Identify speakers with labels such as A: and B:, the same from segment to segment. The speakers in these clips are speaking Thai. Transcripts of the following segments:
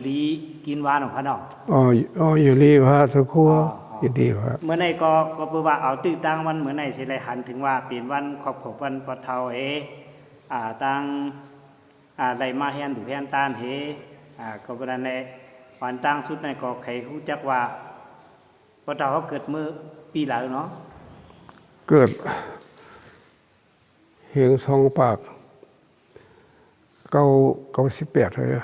A: ลีกินหวานของพระเนาะ
B: อยู่ลีว่าสักครู่อยู่ดีว่า
A: เมื่อไหร่ก็เพื่อว่าเอาตื้อตั้งวันเมื่อไหร่สิเลยหันถึงว่าเปลี่ยนวันครอบครัววันปะเทาตั้งได้มาเฮียนดูเฮียนตานก็ประเด็นในวันตั้งสุดในก็ใครรู้จักว่าปะเทาเขาเกิดมือปีหลังเนาะ
B: เกิดเฮียงสองปาก98เลย
A: 98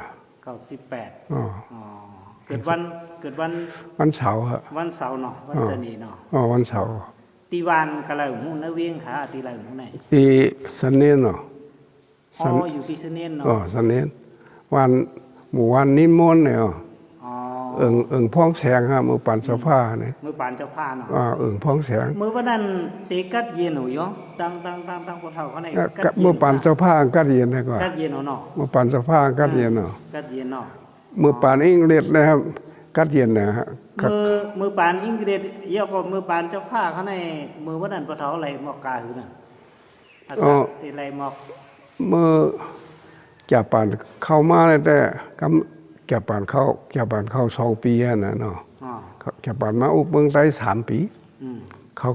A: เกิดวัน
B: เสาร์ฮะ
A: วันเสาร์เนาะวันจันทร์เนาะ
B: วันเสาร์
A: ตีวันก็เลยหูนเวียงค่ะตีไรหูไหน
B: ตีสันเนียนเนาะ
A: อยู่ที่สันเนียนเนาะ
B: สันเนียนหมู่วันนิมนต์เนี่ยพ้องแสงฮะมือปั่นเจ้าผ้าเนี่ย
A: มือปั่นเจ้าผ้าเนาะ
B: พ้องแสง
A: มือวันนั้นตีกัดเย็นหนูยตั้งพวกเฒ่าเขาใน
B: มือปั่นเจ้าผ้ากัดเย็นนะก่อน
A: กัดเย็นเนาะ
B: มือปั่นเจ้าผ้ากัดเย็นเนาะ
A: กัดเย็นเนาะ
B: มือปั่นอิงเล็ดนะครับกัดเย็นนะฮะ
A: มือปานอิงเกรดเยอะกว่ามือปานเจ้าผ้าเขาในมือวันนั้นปะเทาอะไรหมอกกาหือน่ะตีไรหมอก
B: มือจับปานเข้ามาแต่กำจับปานเข้า2 ปีนะเนาะจับปานมาอุบเมืองไต้3 ปี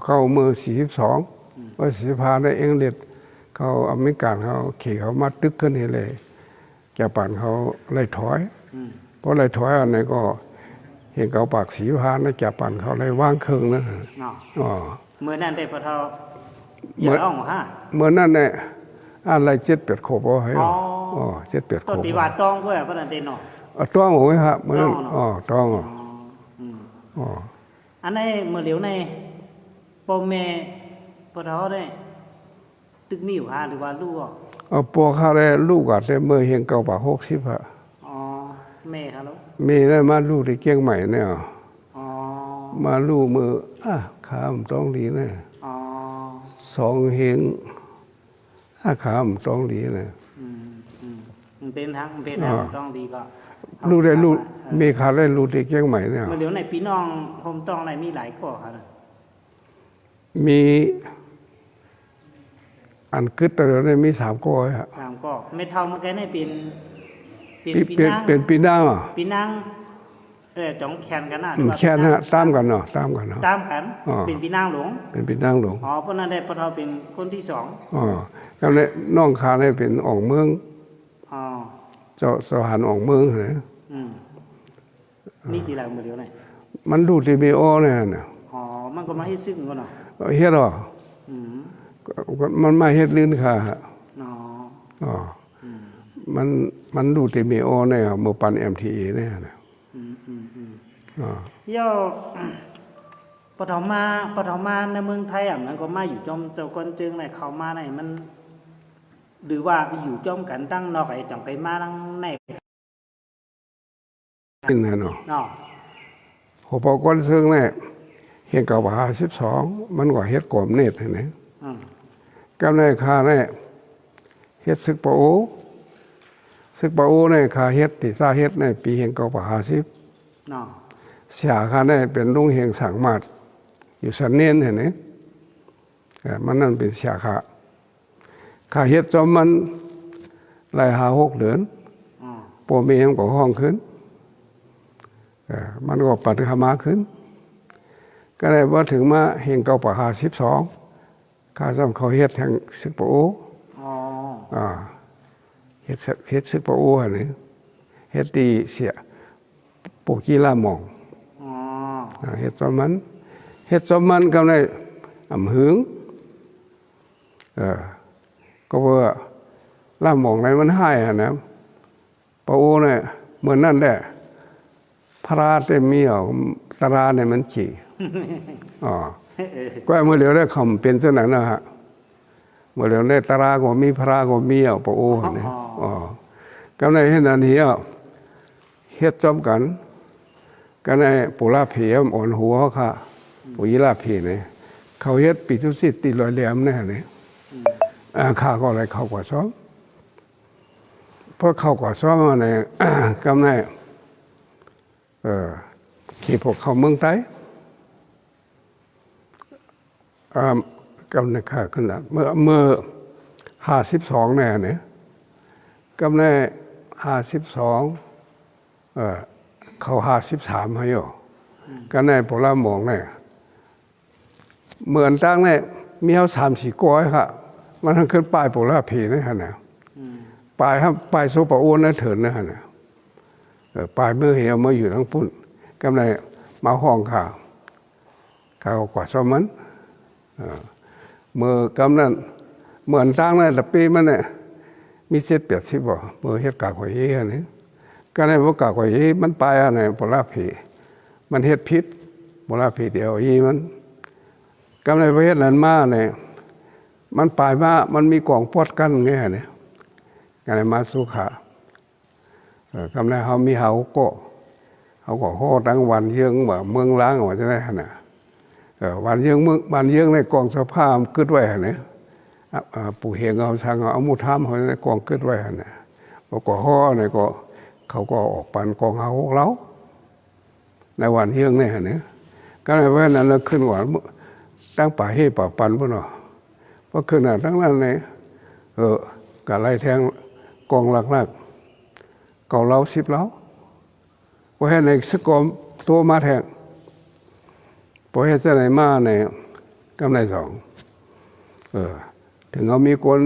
B: เข้ามือ42ว่า45ได้เองเล็ดเขาอเมริกันเขาเขามาตึกขึ้นให้เลยจับปานเขาไล่ถอยเพราะไล่ถอยอันไหนก็เห็นเขาปาก45นะจับปานเขาไล่ว่างเครื่องนะ
A: เมื่อนั้นได้ปะเทาอย่าอ้องฮะ
B: เมื่อนั้นเนี่ยอะไร7-8 ขวบให้7-8 ขวบ
A: ต้นตีว่าต้องด้วยพระนันเตเนาะ
B: ต้องโอ้ยครับเมื่อนั้นต้อง
A: อันนี้เมื่อเหลียวในพ่อแม่ปะเทาได้ตึกนิ้วหาหรือว่าลูก
B: ปัวเขาได้ลูกอ่ะแต่เมื่อเห็นเก่าปาก60ฮะ
A: แม่ครับ
B: แม่ได้มาลูกที่เกียงใหม่เนี่ยมาลูกมือขามต้องดีนะ2 เฮงขามต้องดีนะ
A: เป็นทางต้องดีก็
B: ลูกได้ลูกมีขาได้ลูกที่เกียงใหม่เนี่ย
A: เดี๋ยวในพี่น้องผมต้องอะไรมีหลายข้อครับ
B: มีอันกึศแต่เดี๋ยวนี้มี3 ข้อฮะ
A: 3 ข้อไม่เท่าเมื่อกี้นี่เป็น
B: ปีนั่ง
A: จองแขนกันนะ
B: แขนฮะตามกันเนาะ
A: เป็นปีนางหลวงเพราะนั้นได้ปะเทาเป็นคนที่2
B: แล้วเนี่ยน้องขาได้เป็นออกเมืองเจ้าสหันออกเมืองเหรอ
A: นี่ตีไรมือเดียวไหน
B: มันดูทีวีโอเนี่ย
A: มันก็มาให้ซึ่งกันเนาะ
B: เฮ็ดหรอมันมาเฮ็ดลื่นค่ะมันดูทีวีโอเนี่ยเมื่อปัน MTA เนี่ยนะ
A: ย่อปฐมาในเมืองไทยมันก็มาอยู่จอมเจ้าก้นจึงในเขามาในมันหรือว่าอยู่จอมกันตั้งนอกไอ้จังไปมาตั้งใน
B: นี่เนาะหัวปอก้นซึ่งเนี่ยเห็นเก่าว่า12มันก็เฮ็ดกลมเน็ตเห็นไหมกำในคาเนี่ยเฮ็ดซึกปะโอเนี่ยคาเฮ็ดติซาเฮ็ดในปีเห็นเก่าว่าเสียคาเนี่ยเป็นลุงเฮงสังมาดอยู่สันเนียนเห็นไหมมันนั่นเป็นเสียขาเฮ็ดจอมมันไล่6 เดือนปวเมียมก็ห้องขึ้นมันก็ปัดขามาขึ้นก็ได้ว่าถึงมาเฮงเก่าปาก12ข้าซ้ำเขาเฮ็ดแห่งซึกปะโอเฮ็ดซึกปะโออันนี้เฮ็ดดีเสียปูกีฬาหมองเฮ็ดจอมมันก็ได้หึงก็ว่าล่ามองในมันให้นะปะโอเนี่ยเหมือนนั่นแหละพระราชมีตราเนี่ยมันฉี่ก็เมื่อเดี๋ยวได้คำเป็นเส้นหนังนะฮะเมื่อเดี๋ยวได้ตราก็มีพระก็มีปะโอเนี่ยก็ในเห็นอันนี้เฮ็ดจอมกันก็ในปุราเพียมอ่อนหัวค่ะปุยลาเพียเนี่ยเขาเฮ็ดปีทุสิตติลอยเหลี่ยมเนี่ยนี่ข้าก็อะไรเข้ากว่าซ้อมเพราะเข้ากว่าซ้อมมาในกำในขี่พวกเขาเมืองไต้กำในข้าขนาดเมื่อ52เนี่ยกำใน52 เขา53ให้อยู่ก็ในโบราณมองเนี่ยเหมือนตั้งเนี่ยมีเอา3-4ก้อยค่ะมันทั้งขึ้นปลายโบราณผีนี่ฮะเนี่ยปลายครับปลายโซปะอ้วนนั่นเถินนะฮะเนี่ยปลายเมื่อเหี่ยวมาอยู่ทั้งปุ่นก็ในมาห้องข่าวกว่าซ้อมมันเมื่อกำนั้นเหมือนตั้งนั่นแต่ปีมันเนี่ยมีเศษเปียกสิบ่เมื่อเฮ็ดกากหอยเยี่ยนี่ก็ในว่ากากหอยยี่มันปลายอะไรโบราณผีมันเฮ็ดพิษโบราณผีเดียวยี่มันกำในประเทศนั้นมาเนี่ยมันปลายมามันมีกล่องปอดกันไงเนี่ยกำในมาสุขากำในเขามีเขาก็ห่อตั้งวันเยืองแบบเมืองล้างว่าจะได้ขนาดวันเยืองเมืองวันเยืองในกองสภาพกึดไว้เนี่ยปู่เฮงเอาสั่งเอาหมูทามเขาในกองกึดไว้เนี่ยแล้วก็ห่อเนี่ยก็เขาก็ออกปันกองเขาเล้าในวันเยืองเนี่ยก็ในวันนั้นเราขึ้นหวานตั้งป่าเฮ่ป่าปันพวกเนาะเพราะขึ้นทั้งนั้นเลยกะไรแทงกองหลักๆเก่าเล้า10เล้าพอให้ในสกอมตัวมาแทงพอให้เจ้าไหนมาเนี่ยกำไร2ถึงเขามีคน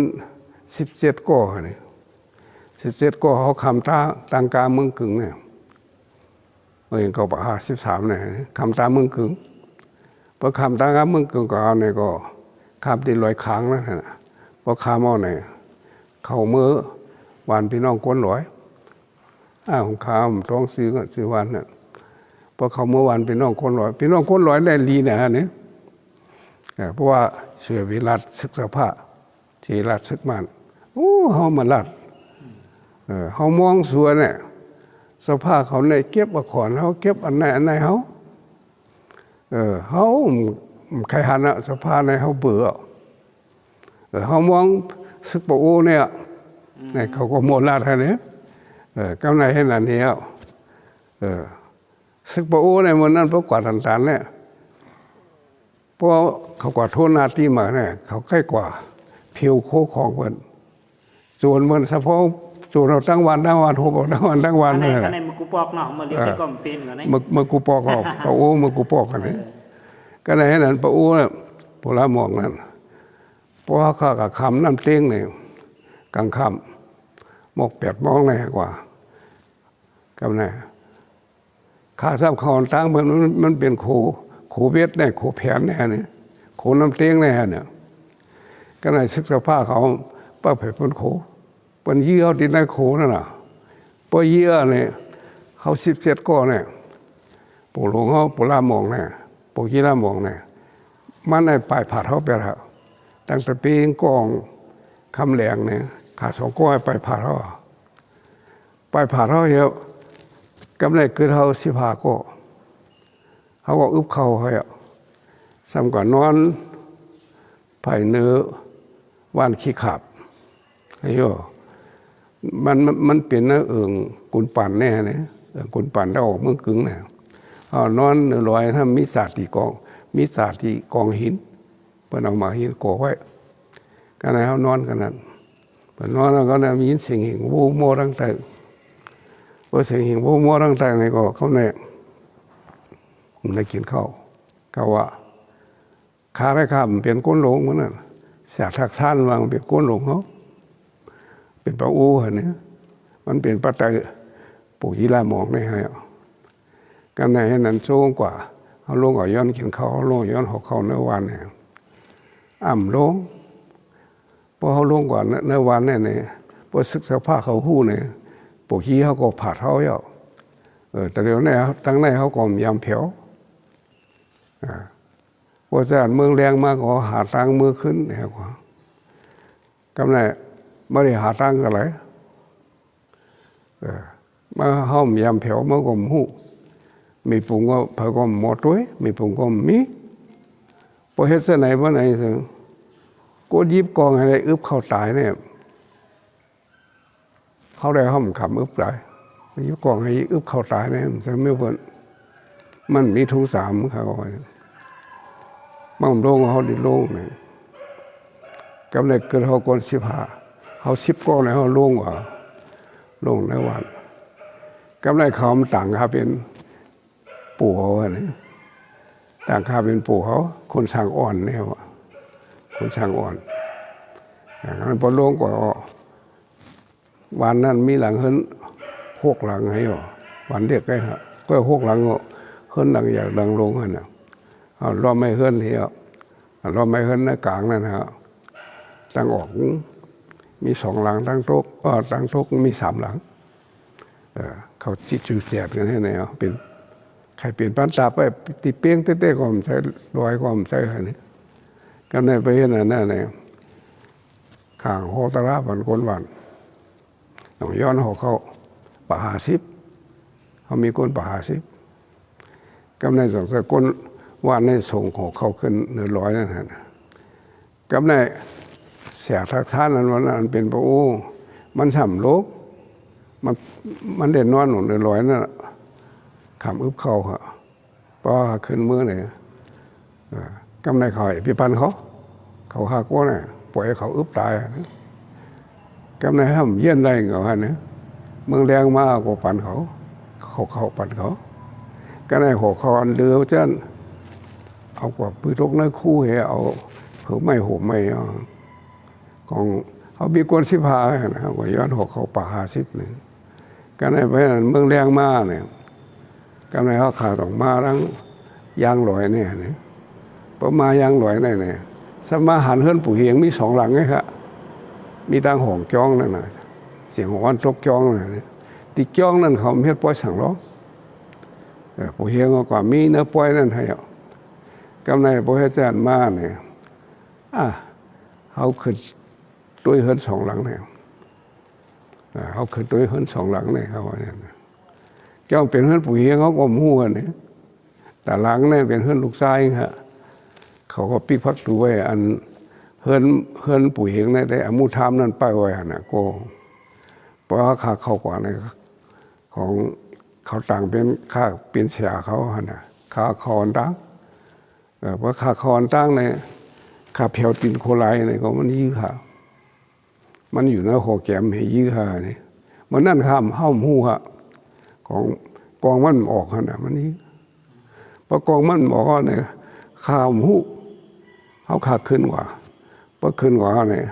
B: 17ก่อเนี่ย17ก่อเขาคำตาตังกาเมืองกึ่งเนี่ยเขาป่า53เนี่ยคำตาเมืองกึ่งพอคำตากาเมืองกึ่งก็เอาเนี่ยก็คำที่ลอยค้างนั่นนะพอคำเอาเนี่ยเขาเมื่อวันพี่น้องก้นลอยของข้ามท้องซื้อวันเนี่ยพอเขาเมื่อวันพี่น้องก้นลอยได้ลีเนี่ยนี่เพราะว่าเสือวิรัตศึกษาผ้าชีรัตศึกมันเขามาลัดเขามองสวยเนี่ยสภาพเขาในเก็บอักขรเขาเก็บอันไหนเขาเขาใครหันอะสภาพในเขาเบื่อเขามองศึกปะโอเนี่ยเขาก็โมลาท่านี้กำไรให้หลานเดียวศึกปะโอในวันนั้นพวกกวาดต่างๆเนี่ยเพราะเขากวาดโทษนาที่มาเนี่ยเขาใกล้กว่าผิวโคของเพิ่นส่วนมันเฉพาะส่วนเราตั้งวันโทบอกตั้งวันเนี่ย
A: ในมือกูปอกเนาะมือเรียกก็เป็นกันนี่
B: มือกูปอกออกปะโอมือกูปอกกันนี่ก็ในนั้นปะโอเนี่ยโบราณมองนั้นเพราะว่าข้ากับคำน้ำเต้งเนี่ยกลางค่ำหมก8 โมงเลยกว่ากำเนิดข้าทราบข่าวตั้งมันเป็นโขเวทเนี่ยโขแผนเนี่ยโขน้ำเต้งเนี่ยก็ในศึกษาผ้าเขาป้าเผยพ้นโขเป็นเยื่อดินในโขนั่นน่ะพอเยื่อเนี่ยเขา17ก้อเนี่ยปู่หลวงเขาปู่ล่ามองเนี่ยปู่ยี่ล่ามองเนี่ยมันในปลายผาเขาไปแล้วตั้งแต่ปีกองคำแหลงเนี่ยขา2ก้อยไปผ่าเขาเยอะกำไรคือเขา15ก้อเขาก็อึบเข่าให้ซ้ำก่อนนอนไผ่เนื้อว่านขี้ขับไอ้โยมันเป็นเนื้อกุนปั่นแน่เนี่ยกุนปั่นได้ออกเมืองกึ่งเนี่ยนอนลอยถ้ามีศาสตร์ที่กองหินเพิ่นเอามาหินก่อไว้กันไหนเขานอนกันนั้นเพิ่นนอนแล้วก็มีเสียงหิ่งวูโมตั้งแต่พอเสียงหิ่งวูโมตั้งแต่ไหนก็เขาเนี่ยมันได้กินข้าวเขาว่าข้าได้ข้ามเป็นก้นหลงเหมือนนั้นเสียทักษานวางเป็นก้นหลงเขาเป็นปะอูเหรอเนี่ยมันเป็นปัจจัยปู่ยีรามองได้ให้กันในให้นั้นโชงกว่าเขาลงก่อย้อนกินข้าวเขาลงย้อนหอกเขาเนื้อวันเนี่ยลงพอเขาลงกว่าเนื้อวันเนี่ยพอศึกษาผ้าเขาหู้เนี่ยปู่ยีเขาก็ผ่าเท้าเยอะแต่เดี๋ยวนี้ตั้งในเขาก็ยำเผียวพอจะเมืองแรงมากก็หาตังมือขึ้นเนี่ยกว่ากำไรไม่ได้หาตังกันเลยมาห้อมยำเผียวมาก็หูมีปุ่งก็เผาก็หมดด้วยมีปุ่งก็มีพอเฮ็ดเส้นไหนว่าไหนถึงก็ยิบกองอะไรอึบเข้าตายเนี่ยเขาได้ห้อมขำอึบตายยิบกองให้อึบเข้าตายเนี่ยมันมีทุก3เขามั่งโล่งเขาดิโล่งเนี่ยกำไรเกิดเขาก่อน15เขา10ก้อนเลยเขาโล่งกว่าโล่งในวัน กำไรเขามันต่างค่าเป็นปู่เขาเนี่ยต่างค่าเป็นปู่เขาคนสั่งอ่อนเนี่ยว่ะคนสั่งอ่อนอย่างนั้นพอลงก็วันนั้นมีหลังเฮิรน6 หลังให้หรอวันเด็กไงฮะก็6 หลังเฮิรนหลังอย่างหลังลงฮะเนี่ยรอบไม่เฮิรนเที่ยวรอบไม่เฮิรนในกลางนั่นฮะตั้งออกมี2 หลังตั้งโต๊ะตั้งโต๊ะมี3 หลังเขาจิตจูแจกกันให้ไหนอ่ะเป็นใครเปลี่ยนปันตาไปติเปี้ยงเต้ๆก็ไม่ใช่ลอยก็ไม่ใช่อะไรนี่ก็ในไปเห็นนั่นเนี่ยข้างโหตระบันคนวันต้องย้อนหัวเขาป่า50เขามีคนป่า50กำในสองสกุลว่าในส่งหัวเขาขึ้น100นั่นฮะกำในเสียทักษะนั้นวันนั้นเป็นพระโอ้มันสำโลกมันเด่นนอนหนุน100นั่นขำอึบเขาค่ะเพราะขึ้นมือเนี่ยกำในเขาพี่ปันเขาหักว่าเนี่ยปล่อยเขาอึบตายกำในห้ามเยี่ยนได้เหรอฮะเนี่ยเมืองแรงมากกว่าปันเขาปันเขาก็ในหัวคอนเรือเจ้าเอากว่าปืนตกในคู่เหเอาเผื่อไม่หัวไม่ของเขามีกวนสิพานะครับว่าย้อนหัวเขาป่า50นึงก็ในเพราะนั้นเมืองแรงมากเนี่ยก็ในเขาขาดออกมาทั้งยางลอยเนี่ยพอมายางลอยเนี่ยสมาหันเฮิรนปู่เฮียงมี2 หลังไงครับมีตั้งห้องจ้องนั่นน่ะเสียงของวันตกจ้องนั่นติจ้องนั่นเขาเฮ็ดปล่อยสั่งร้องปู่เฮียงก็มีเนื้อปล่อยนั่นให้กำในปู่เฮ็ดแสนมาเนี่ยเขาขึ้นด้วยเฮิรน2 หลังเนี่ยเขาขึ้นด้วยเฮิรน2 หลังเนี่ยเขาว่าเนี่ยเจ้าเป็นเฮิรนปู่เฮียงเขาก็มู่กันเนี่ยแต่หลังเนี่ยเป็นเฮิรนลูกชายฮะเขาก็ปิกพักดูไว้อันเฮิรนปู่เฮียงได้อมุธามนั่นป้ายไว้นะก็เพราะว่าค่าเข้ากว่าในของเขาต่างเป็นค่าเป็นเสียเขาฮะนะค่าคอนตั้งเพราะค่าคอนตั้งเนี่ยค่าเพียวตินโคไลเนี่ยก็มันยื้อค่ะมันอยู่ในหัวแก้มให้ยื้อค่ะนี่มันนั่นข้ามห้ามหูค่ะของกองมันออกขนาดมันนี้พอกองมันบอกว่าเนี่ยข้ามหูเขาขาดขึ้นกว่าเพราะขึ้นกว่าเนี่ย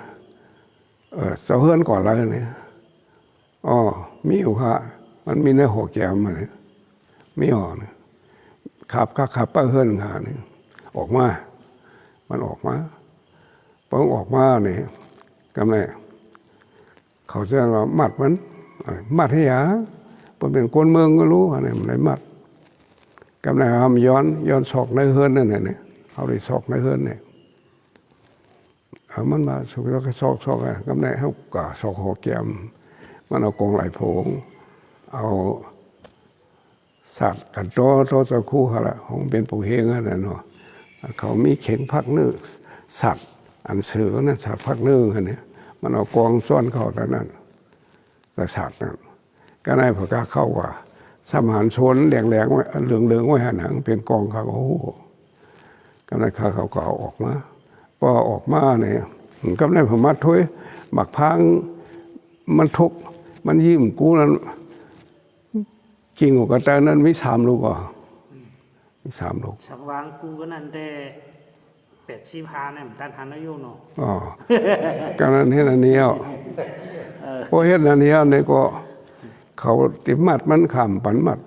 B: เสะเฮือนก่อนแล้วเนี่ยมีอยู่ค่ะมันมีในหัวแก้มมันเนี่ยไม่ออกเนี่ยขับป้าเฮือนค่ะเนี่ยออกมามันออกมาพอออกมาเนี่ยกำไรเขาจะว่ามัดมันมัดให้ยาเป็นคนเมืองก็รู้อะไรมันเลยมัดกำไรทำย้อนศอกในเฮือนนั่นเนี่ยเขาได้ศอกในเฮือนเนี่ยมันมาสุกแล้วก็ศอกกำไรเขาก่าศอกหัวแก้มมันเอากองไหลโผงเอาสัตว์กันโตตะคู่เขาละของเป็นปู่เฮงนั่นเนาะเขามีเข่งพักนึกสัตว์อันเสือนั่นสัตว์พักนึกเนี่ยมันเอากองซ่อนเข้าแต่นั้นแต่สัตว์นั่นก็ได้พอกาเข้าว่าสมานชนแหลงไว้เหลืองไว้หนังเป็นกองเขาโอ้โหก็ได้เขาก็เอาออกมาพอออกมาเนี่ยก็ได้ผมมาถ้วยหมักพังมันทุกมันยิ้มกูนั้นจริงกว่าแต่นั้นมี3 ลูกมี3 ลูก
A: สักวางกูก็นั่นแต่85เนี่ยมันตันหันอายุเนาะ
B: ก็นั่นเฮ็ดอันนี้พอเฮ็ดอันนี้เนี่ยก็เขาติมัดมันข้ามปันมัด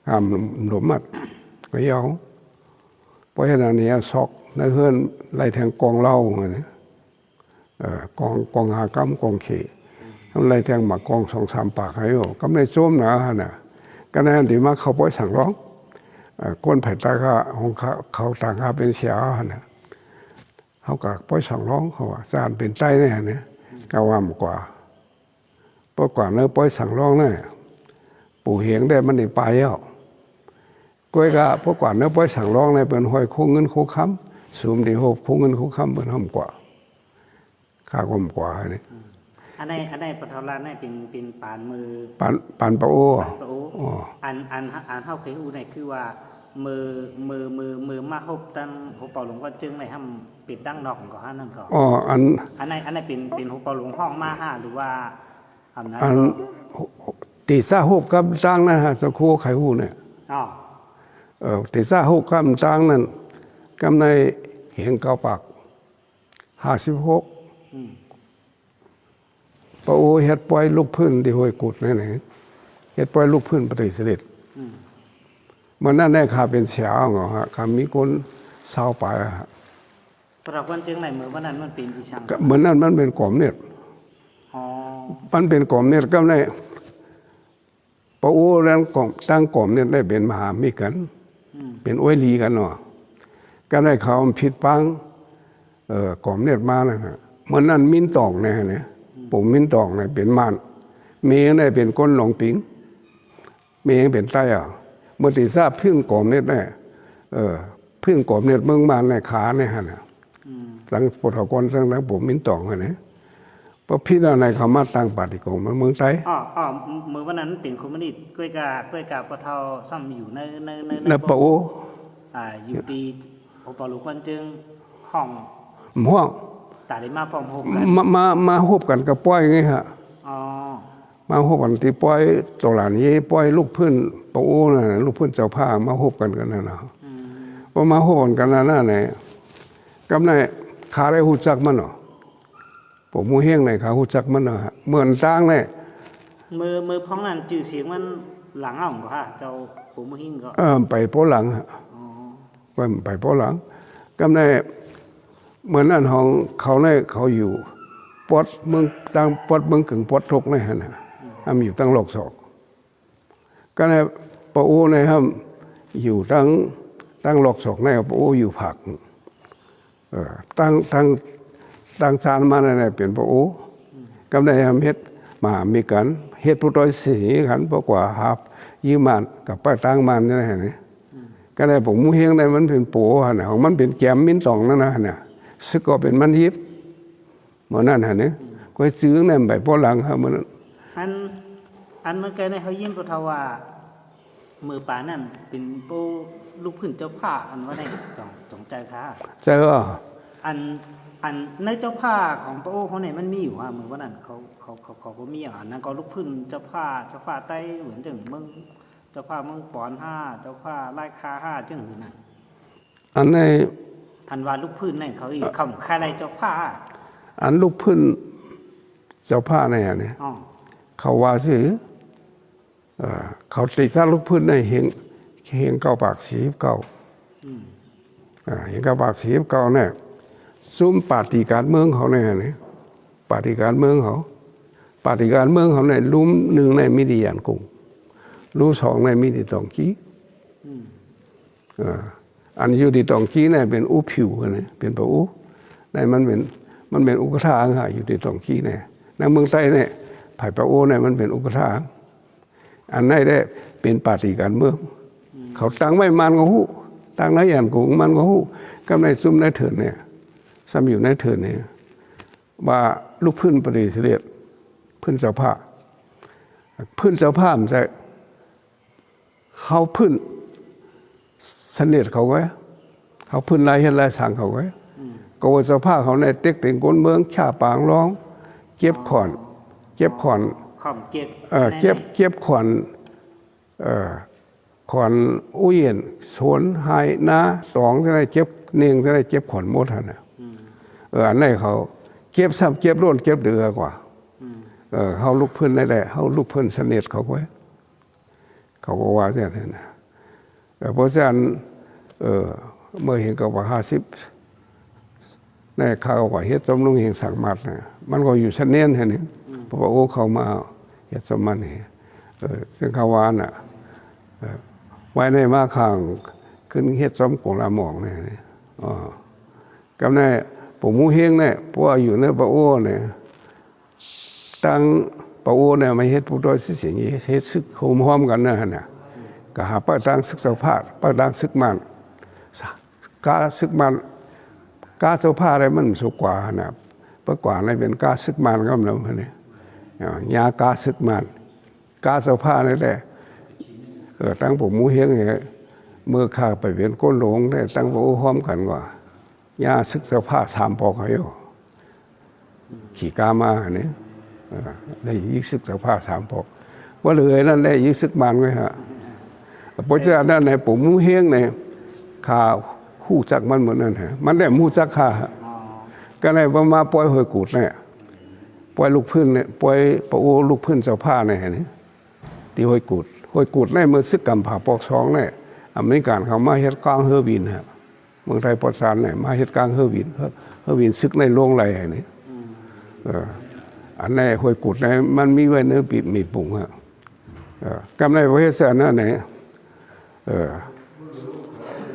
B: ข้ามหลมมัดก็ยาวพอเฮ็ดอันนี้ซอกในเฮือนไล่แทงกองเหล้าเนี่ยกองหากำกองเขทำไรแทงหมากกอง2-3 ปากให้ก็ไม่โจมหนาน่ะก็นั่นดีมากเขาปล่อยสั่งร้องก้นไผ่ตาของเขาต่างเป็นเสียน่ะเขาก็ปล่อยสั่งร้องเขาว่าสารเป็นใต้เนี่ยก็ว่ามกว่าเพราะก่อนเนื้อปล่อยสั่งร้องเนี่ยปู่เฮียงได้มันได้ไปก้อยก็เพราะก่อนเนื้อปล่อยสั่งร้องเนี่ยเป็นห้อยคู่เงินคู่ค้ำสูมดีหกคู่เงินคู่ค้ำเป็นห้องกว่าข้าก็มกว่าเนี่ย
A: อันไหนปทราเนี่ยเป็นปานมือ
B: ปานปะโอ้
A: อันเฮาเคยฮู้เนี่ยคือว่ามือมาฮบตั้งหัวเป่าหลวงก็จึงได้ทำปิดตั้งนอกก็นั่นก็อันไหนเป็นหัวเป่าหลวงห้องมาหรือว่า
B: อัน ตีซ่าหกกับตั้งนะฮะสะโคไขหูเนี่ยตีซ่าหกกับตั้งนั่นกำในเห็นเกาปาก56พระโอเฮ็ดปล่อยลูกพื้นที่ห้วยกุดนี่เฮ็ดปล่อยลูกพื้นปฏิเสธมันนั่นได้ข่าเป็นเสียงเหรอฮะคำมีคนเศร้าไปฮะ
A: ปรากฏจึงไหนเหมือนวันนั้นมันเป็นอีช่าง
B: เหมือนนั้นมันเป็นกล่อมเนี่ยมันเป็นกล่อมเนี่ยก็ได้พระโอแล้วกล่อมตั้งกล่อมเนี่ยได้เป็นมหามิกันเป็นอ้วยลีกันเนาะก็ได้เขาผิดปังกล่อมเนี่ยมานะฮะเหมือนนั้นมิ้นตอกเนี่ยผมมิ้นตอกเนี่ยเป็นมานเมย์ได้เป็นก้นหลงปิงเมย์เป็นใต้อ่ะเมื่อตีทราบพึ่งกล่อมเนี่ยได้พึ่งกล่อมเนี่ยเมืองมานในขาเนี่ยฮะเนี่ยหลังปฐกรสร้างหลังผมมิ้นตอกเนี่ยพอพี่อะไรเขามาตั้งปฏิกรรมเมืองไทย
A: เมื่อวันนั้นเป็นคอมมิวนิสต์กล้วยกาปะเทาซ้ำอยู่ใน
B: ปะโอ
A: อยู่ดีโอปอลูกคนจึงห้องแต่ได้มาพร้อม
B: มาฮบกันกับป้อยไงฮะมาฮบกันที่ป้อยตัวหลานนี้ป้อยลูกพื้นปะโอน่ะลูกพื้นเจ้าผ้ามาฮบกันนั่นนะพอมาฮบกันนั่นไหนกำไรขาได้หูจักมันเนาะผมมูเฮงไหนขาหูจักมันเนาะเหมือนตั้งเลย
A: มือพ้องนั้นจื่อเสียงมันหลังอ่องก็ฮะเจ้าผมมูเฮงก็
B: ไปโป้หลังฮะไปโป้หลังกำไรเหมือนนั่นของเขาเนี่ยเขาอยู่ปอดเมืองตั้งปอดเมืองกึ่งปอดทุกเนี่ยนะมีอยู่ตั้งโลกศอกก็ในปะโอเนี่ยครับอยู่ตั้งโลกศอกในปะโออยู่ผักตั้งชานมาเนี่ยเป็นปะโอกำในทำเฮ็ดมามีกันเฮ็ดผู้ต้อยสีขันเพราะกว่าหับยืมมันกับป้าตั้งมันนี่นะเนี่ยก็ได้ผมมูเฮงได้มันเป็นโปนะของมันเป็นแกมมิ้นตองนั่นนะเนี่ยซึ่งก็เป็นมันยิบเหมือนนั่นฮะเนี่ยก็ซื้อเนี่ยไปป้อหลังครับมัน
A: อันเมื่อกี้ในเขายิ้มตัวทว่ามือป่านั่นเป็นโปลูกพื้นเจ้าผ้าอันว่าได้จงใจค่ะ
B: ใช่ก็
A: อันในเจ้าผ้าของพระโอเขาเนี่ยมันมีอยู่ฮะมือว่านั่นเขาก็มีอ่ะนั่นก็ลูกพื้นเจ้าผ้าใต้เหมือนจังเมืองเจ้าผ้าเมืองปอน5เจ้าผ้าไร่คา5จังหือนั่น
B: อันใน
A: อันว่าลูกพื้นนั่นเขาอีกคำคาไรเจ้าผ้า
B: อันลูกพื้นเจ้าผ้าเนี่ยเขาว่าสิเขาติดซาลูกพื้นในเฮงเก้าปากสีเก้าเฮงเก้าปากสีเก้าเนี่ยซุ้มปฏิการเมืองเขาเนี่ยปฏิการเมืองเขาในลุ่มหนึ่งในมิดิยานกุ้งลุ่มสองในมิดิตองกี้อันอยู่ที่ตองกี้เนี่ยเป็นอุผิวนะเป็นปะอุในมันเป็นอุกทางค่ะอยู่ที่ตองกี้เนี่ยในเมืองใต้เนี่ยไผ่ปะโอเนี่ยมันเป็นอุกทางอันไหนได้เป็นปฏิการเมืองเขาตั้งไว้มันก็หู้ตั้งในอย่างกุ้งมันก็หู้กำในซุ้มในเถิดเนี่ยซ้ำอยู่ในเถิดเนี่ยว่าลูกพื้นปฏิเสธพื้นเจ้าผ้ามันจะเขาพื้นเสน็จเขาไว้เขาพื้นลายเห็นลายสั่งเขาไว้ก็ว่าเจ้าผ้าเขาในเต็กเต็งก้นเมืองข่าปางร้องเก็บขอนขอนขอนอุ้ยนสวนไฮนาตองจะได้เก็บเนียงจะได้เก็บขอนหมดนะอันไหนเขาเก็บซ้ำเก็บร่นเก็บเดือกว่าเขาลูกพื้นได้เขาลูกพื้นเสน็จเขาไว้เขาก็ว่าอย่างนั้นนะเพราะฉะนั้นเมื่อเห็นกับว่า50ในข่าวว่าเฮ็ดสมลุงเฮงสังมัดนะมันก็อยู่ชั้นเน้นแค่นี้เพราะว่าโอ้เขามาเฮ็ดสมมันนี่ซึ่งเขาว่าน่ะไว้ในมาข้างขึ้นเฮ็ดสมกงลาหมองนี่กับในผมมูเฮงเนี่ยเพราะว่าอยู่ในปะโอเนี่ยตั้งปะโอเนี่ยมาเฮ็ดผู้ด้อยสิเสียงเฮ็ดซึกโฮมห้อมกันนะเนี่ยก็หาป้าดังศึกษาภาพป้าดังศึกมันกาศึกมันกาเสาผ้าอะไรมันสุกว่านะเมื่อกว่าอะไรเป็นกาศึกมันก็มันเนี่ยยากาศึกมันกาเสาผ้านี่แหละตั้งผมมูเฮงเนี่ยเมื่อข้าไปเป็นก้นหลงได้ตั้งโอ้ห้อมกันว่ายาศึกษาผ้า3 ปอกเขาอยู่ขี่กามาเนี่ยได้ศึกษาผ้า3 ปอก ว่าเลยนั่นแหละยึดซึกมันไว้ฮะเพราะฉะนั้นในผมมูเฮงในข่าคู่จักมันเหมือนนั่นฮะมันได้มูจักข่าก็ในประมาปล่อยหอยกูดเนี่ยปล่อยลูกพื้นเนี่ยปล่อยปะโอลูกพื้นเจ้าผ้าเนี่ยนี่ที่หอยกูดในเมื่อซึกกำผ่าปอกสองเนี่ยอเมริกันเขามาเฮ็ดกลางเฮอร์บินฮะเมืองไทยปอดสารเนี่ยมาเฮ็ดกลางเฮอร์บินซึกในโรงไรนี่อันนี้หอยกูดเนี่ยมันมีไว้เนื้อปีมีปุ่งฮะกำในประเทศนั่นเนี่ย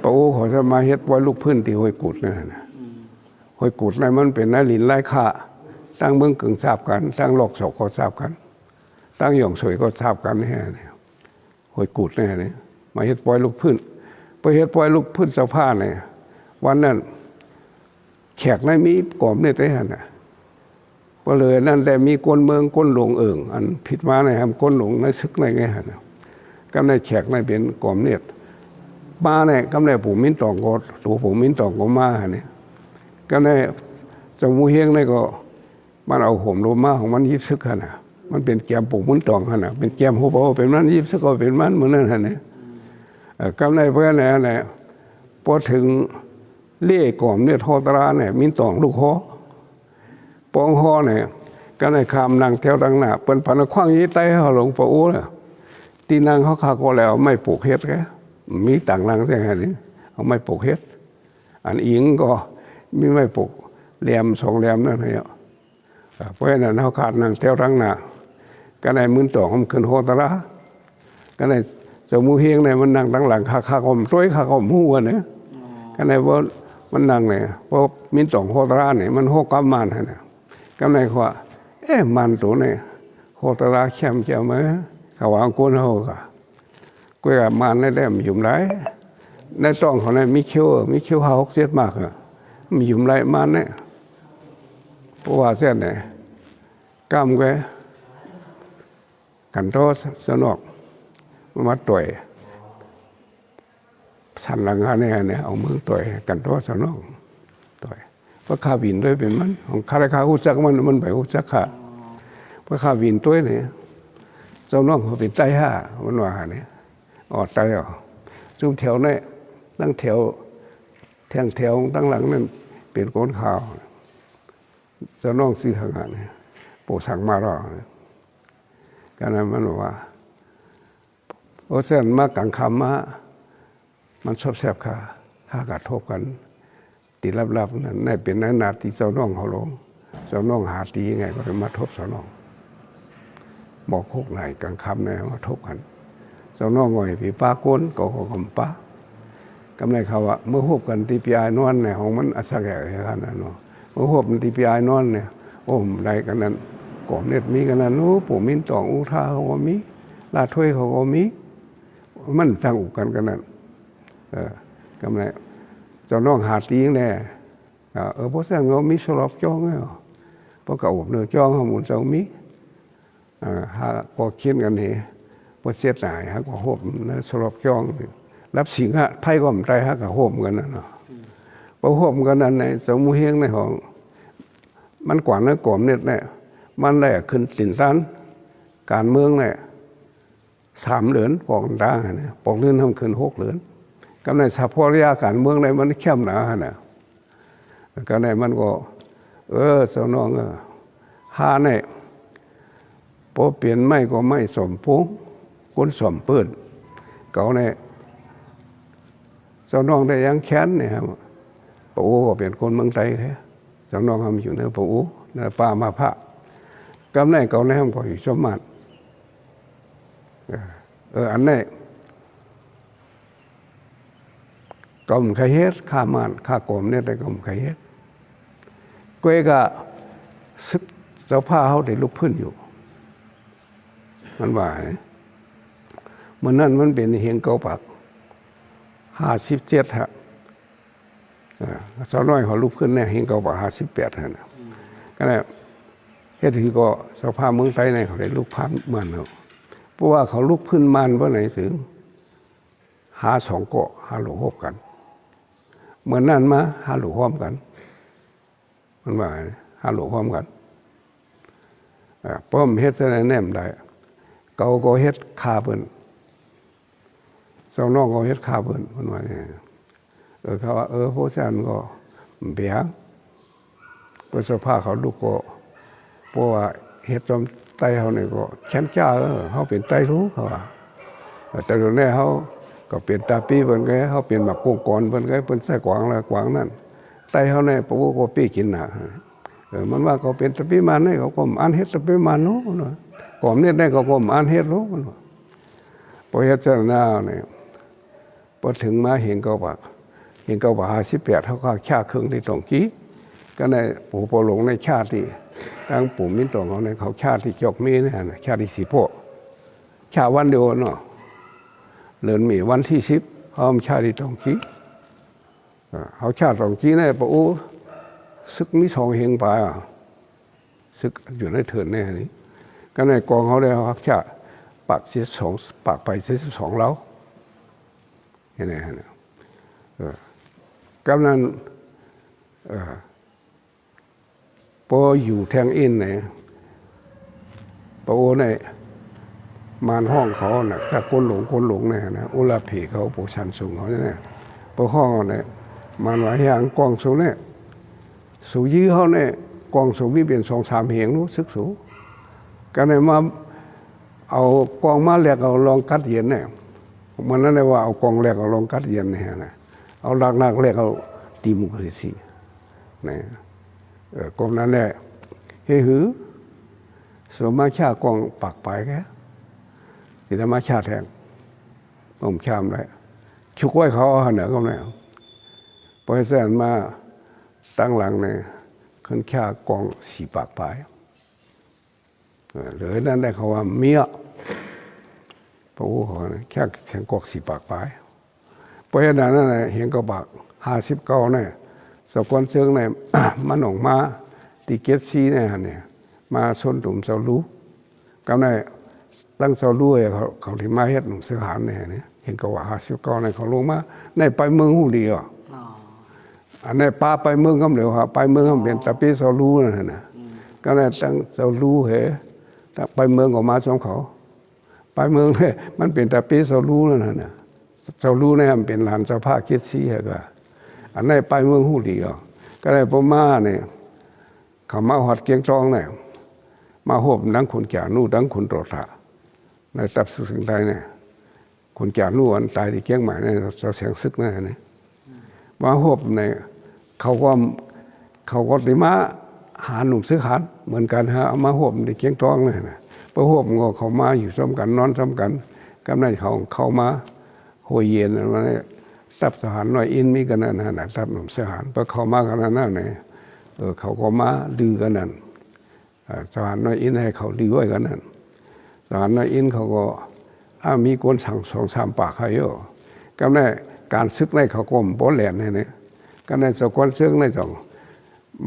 B: ปะโอขอจะมาเฮ็ดไว้ลูกพื้นที่หอยกูดเนี่ยนะหอยกูดเนี่ยมันเป็นนาลินไร้ค่าตั้งเมืองกึ่งทราบกันตั้งหลอกศอกก็ทราบกันตั้งหย่องสวยก็ทราบกันเนี่ยหอยกูดเนี่ยมาเฮ็ดปล่อยลูกพื้นไปเฮ็ดปล่อยลูกพื้นเสื้อผ้าเนี่ยวันนั้นแขกในมีกล่อมเนี่ยได้หั่นน่ะก็เลยนั่นแต่มีคนเมืองคนหลงอันผิดมาเนี่ยครับคนหลงในซึกในไงหั่นน่ะก็ในแขกในเป็นกล่อมเนี่ยมาเนี่ยกำในผมมิ้นตองก็ตัวผมมิ้นตองก็มาเนี่ยก็ในจมูเฮงเนี่ยก็มันเอาห่มโลมาของมันยิบซึกหั่นน่ะมันเป็นแกมปลูกมิ้นตองหั่นน่ะเป็นแกมโฮโบเป็นมันยิบซึกก็เป็นมันเหมือนนั่นหั่นเนี่ยกำในเพื่อนเนี่ยพอถึงเล่ก่อมเนี่ยทอตราเนี่ยมิ้นตองลูกคอปองคอเนี่ยก็ในคำนางแถวดังหน้าเป็นพันคว้างยี่ไต้เขาหลงปะโอ้เนี่ยตีนางเขาขาก็แล้วไม่ปลูกเฮ็ดแกมีต่างนางอย่างนี้เอาไม่ปลูกเฮ็ดอันอิงก็มีไม่ปลูกแหลมสองแหลมนั่นเนี่ยเพราะฉะนั้นเขาขาดนางแถวดังหน้าก็ในมิ้นตองมันขึ้นโฮตราก็ในจมูเฮงเนี่ยมันนั่งตั้งหลังขาคอมต้วยขาคอมหัวเนี่ยก็ในว่ามันนั่งเนี่ยเพราะมิ้นตองโฮตราเนี่ยมันโฮกำมันเนี่ยก็ในว่ามันตัวเนี่ยโฮตราเข้มเจ้าไหมเขาวางก้นเขาค่ะก็แบบมันได้มันยุ่มไรในต้องเขาเนี่ยมีเขี้ยวหกเสียมากอ่ะมียุ่มไรมันเนี่ยเพราะว่าเส้นเนี่ยกล้ามแกกันโตสนอกมาต่อยสันหลังเนี่ยเอามือต่อยกันโตสนอกต่อยเพราะข้าวินด้วยเป็นมันของข้าราชการหูจักมันไปหูจักข้าเพราะข้าวินตัวเนี่ยเจ้าน้องเขาเป็นไต้ห่ามันว่าเนี่ยออดไต้อ่ะจุ่มแถวเนี่ยตั้งแถวตั้งหลังนั่นเป็นก้นข่าวเจ้าน้องซื้อทางานเนี่ยปู่สั่งมารอการนั้นมันว่าโอเซนมากังคำมามันชอบแสบข้ากระทบกันตีลับๆนั่นในเป็นนานาที่เจ้าน้องเขาลงเจ้าน้องหาตีไงก็เลยมาทบเจ้าน้องบอกโคกไหนกังคำเนี่ยมาทบกันเจ้าน้องง่อยผีป้าก้นก็กำป้ากำไรเขาว่าเมื่อหบกันตีปีไอนอนเนี่ยของมันอัศแก่ขนาดนั้นเมื่อหบมันตีปีไอนอนเนี่ยโอ้มไรกันนั้นก่อมเน็ตมีกันนั้นโอ้ปู่มิ้นตองอุทาเขาก็มีลาถ้วยเขาก็มีมันสร้างอุกันนั้นกำไรเจ้าน้องหาตีงแน่เพราะสร้างเรามีสลบจ้องเนี่ยเพราะเก่าเนื้อจ้องเขาหมุนเจ้ามีหาก็เขียนกันนี่พอเสียหายฮะก็โหมนะสลบจ้องรับสิงฮะไพ่ก็มใจฮะก็โหมกันนั่นเนาะพอโหมกันนั้นในสมุเฮงในของมันกว่าเนื้อกลมเนี่ยมันได้ขึ้นสินสันการเมืองเนี่ย3 เหรียญปอกต่างเนี่ยปอกเลื่อนทำขึ้น6 เหรียญก็ในสภาพระยะการเมืองในมันเข้มหนาเนี่ยก็ในมันก็สนองหาเนี่ยพอเปลี่ยนไม่ก็ไม่สมพงคนสมเปิดเก่าเนี่ยเจ้าน้องได้ยังแค้นเนี่ยครับปู่ก็เป็นคนเมืองไทยแค่เจ้าน้องทำอยู่ในปู่ในป่ามาพระกำในเก่าในห้องก็อยู่สมบัติอันนี้กลมขยเฮ็ดข้ามันข้ากลมเนี่ยได้กลมขยเฮ็ดก้อยก็ซึกเจ้าผ้าเขาได้ลุกพื้นอยู่มันว่ามันนั่นมันเป็นเฮียงเก่าปัก57ฮะสาวน้อยเขาลุกขึ้นเนี่ยเฮียงเก่าปัก58ฮะก็เนี่ยเฮ็ดที่ก็สภาพเมืองไทยเนี่ยเขาได้ลุกพันมันเนาะเพราะว่าเขาลุกขึ้นมันว่าไหนถึงหา2 เกาะหาหลวบกันเหมือนนั่นมาหาหลวพร้อมกันมันว่าหาหลวพร้อมกันป้อมเฮ็ดแสดงแนมได้ เขาก็เฮ็ดคาเพิ่นสองน้องก็เฮ็ดคาเพิ่นว่าเนี่ยเขาว่าผู้แซนก็เบียก็สภาพเขาลูกก็เพราะว่าเฮ็ดจอมไตเขาเนี่ยก็แค้นจ้าเขาเป็นไตรู้เขาว่าแต่ตอนนี้เขาก็เปลี่ยนตาปีเพิ่นก็เขาเปลี่ยนหมักกุ้งก่อนเพิ่นก็เพิ่นใส่กวางแล้วกวางนั่นไตเขาเนี่ยปู่ก็ปี้กินน่ะมันว่าเขาเป็นตะปีมันนี่เขาก็อันเฮ็ดตะปีมันเนาะก่อนเนี่ยได้เขาก็อันเฮ็ดรู้มันพอเฮ็ดเสร็จแล้วเนี่ยพอถึงมาเห็นเขาว่า58เขาก็ชาครึ่งที่ตรงกี้ก็ในปู่ปอหลงในชาติที่ตั้งปู่มิ้นตรงเขาในเขาชาติที่จอกมีเนี่ยชาติที่สีโพชาวันเดียวเนาะเลือนมีวันที่10เขาชาติที่ตรงกี้เขาชาติตรงกี้เนี่ยปู่ซึกมี2เฮงไปซึกอยู่ในเถินเนี่ยนี่ก็ในกองเขาได้เขาชาติปาก42ปากไป42แล้วเห็นไหมกำนันพออยู่แทงอินเนี่ยพอโอเนี่ยมานห้องเขาเนี่ยจากคนหลงเนี่ยนะอุลาผีเขาโปชันสูงเขาเนี่ยพอห้องเนี่ยมันว่าอย่างกองสูงเนี่ยสูยื้อเขาเนี่ยกองสูงมีเป็น2-3เหียงรู้สึกสูงก็เลยมาเอากองมาแหลกเอาลองกัดเย็นเนี่ยมันนั่นเลยว่าเอากองแหลกเอาลองกัดเย็นเนี่ยนะเอาหนักแหลกเอาดิโมคราซีเนี่ยกองนั้นแหละเฮือสมมาชากองปากไปแกที่ธรรมชาติแทงผมชามเลยชุกไว้เขาหันเหนือก็ไม่พอแสนมาตั้งหลังเนี่ยขึ้นชากองสีปากไปหรือนั่นได้เขาว่าเมียพระอูเขาเนี่ยแค่แข่งกอกสีปากไปเพราะฉะนั้นนั่นเห็นก็ปาก59เนี่ยสกอนเชิงเนี่ยมันออกมาตีเกตซีเนี่ยมาชนตุ่มเสาลูกำในตั้งเสาลูเขาที่มาเฮ็ดหนุ่มเสือหานเนี่ยเห็นก็ว่า59เนี่ยเขาลงมาในไปเมืองหูดีอ่ะอันนี้ป้าไปเมืองก็เดี๋ยวครับไปเมืองก็เป็นตะปีเสาลูนั่นนะก็ในตั้งเสาลูเหรไปเมืองออกมาสองเขาไปเมืองเนี่ยมันเป็นตะปีเสาลูนั่นนะเสาลูเนี่ยมันเป็นหลานเจ้าภาคเกตซีเหรออันนี้ไปเมืองหูดีอ่ะก็ได้พ่อมาเนี่ยเขามาหอดเกียงจองเนี่ยมาหบดังคนแก่นู่ดังคนโตตาในตับสิ่งใดเนี่ยคนแก่นู่อันตายที่เกียงใหม่เนี่ยเราเสียงซึกนั่นเนี่ยมาหบเนี่ยเขาก็ติมาหาหนุ่มซื้อขาดเหมือนกันฮะมาหบในเกียงจองเลยนะพอหบงอเขามาอยู่ซ้ำกันนอนซ้ำกันกำนันเขามาหัวเย็นอะไรเนี่ยตับสหารหน่อยอินมีกันนั่นนะตับหนุ่มสหารพอเขามากันนั่นเนี่ยเขาก็มาดื้อกันนั่นสหารหน่อยอินให้เขาดื้อไว้กันนั่นสหารหน่อยอินเขาก็มีคนสั่ง2-3 ปากให้เยอะก็ในการซึกในเขาก็บ่แหลนเนี่ยก็ในสกอนซึกในจ่อง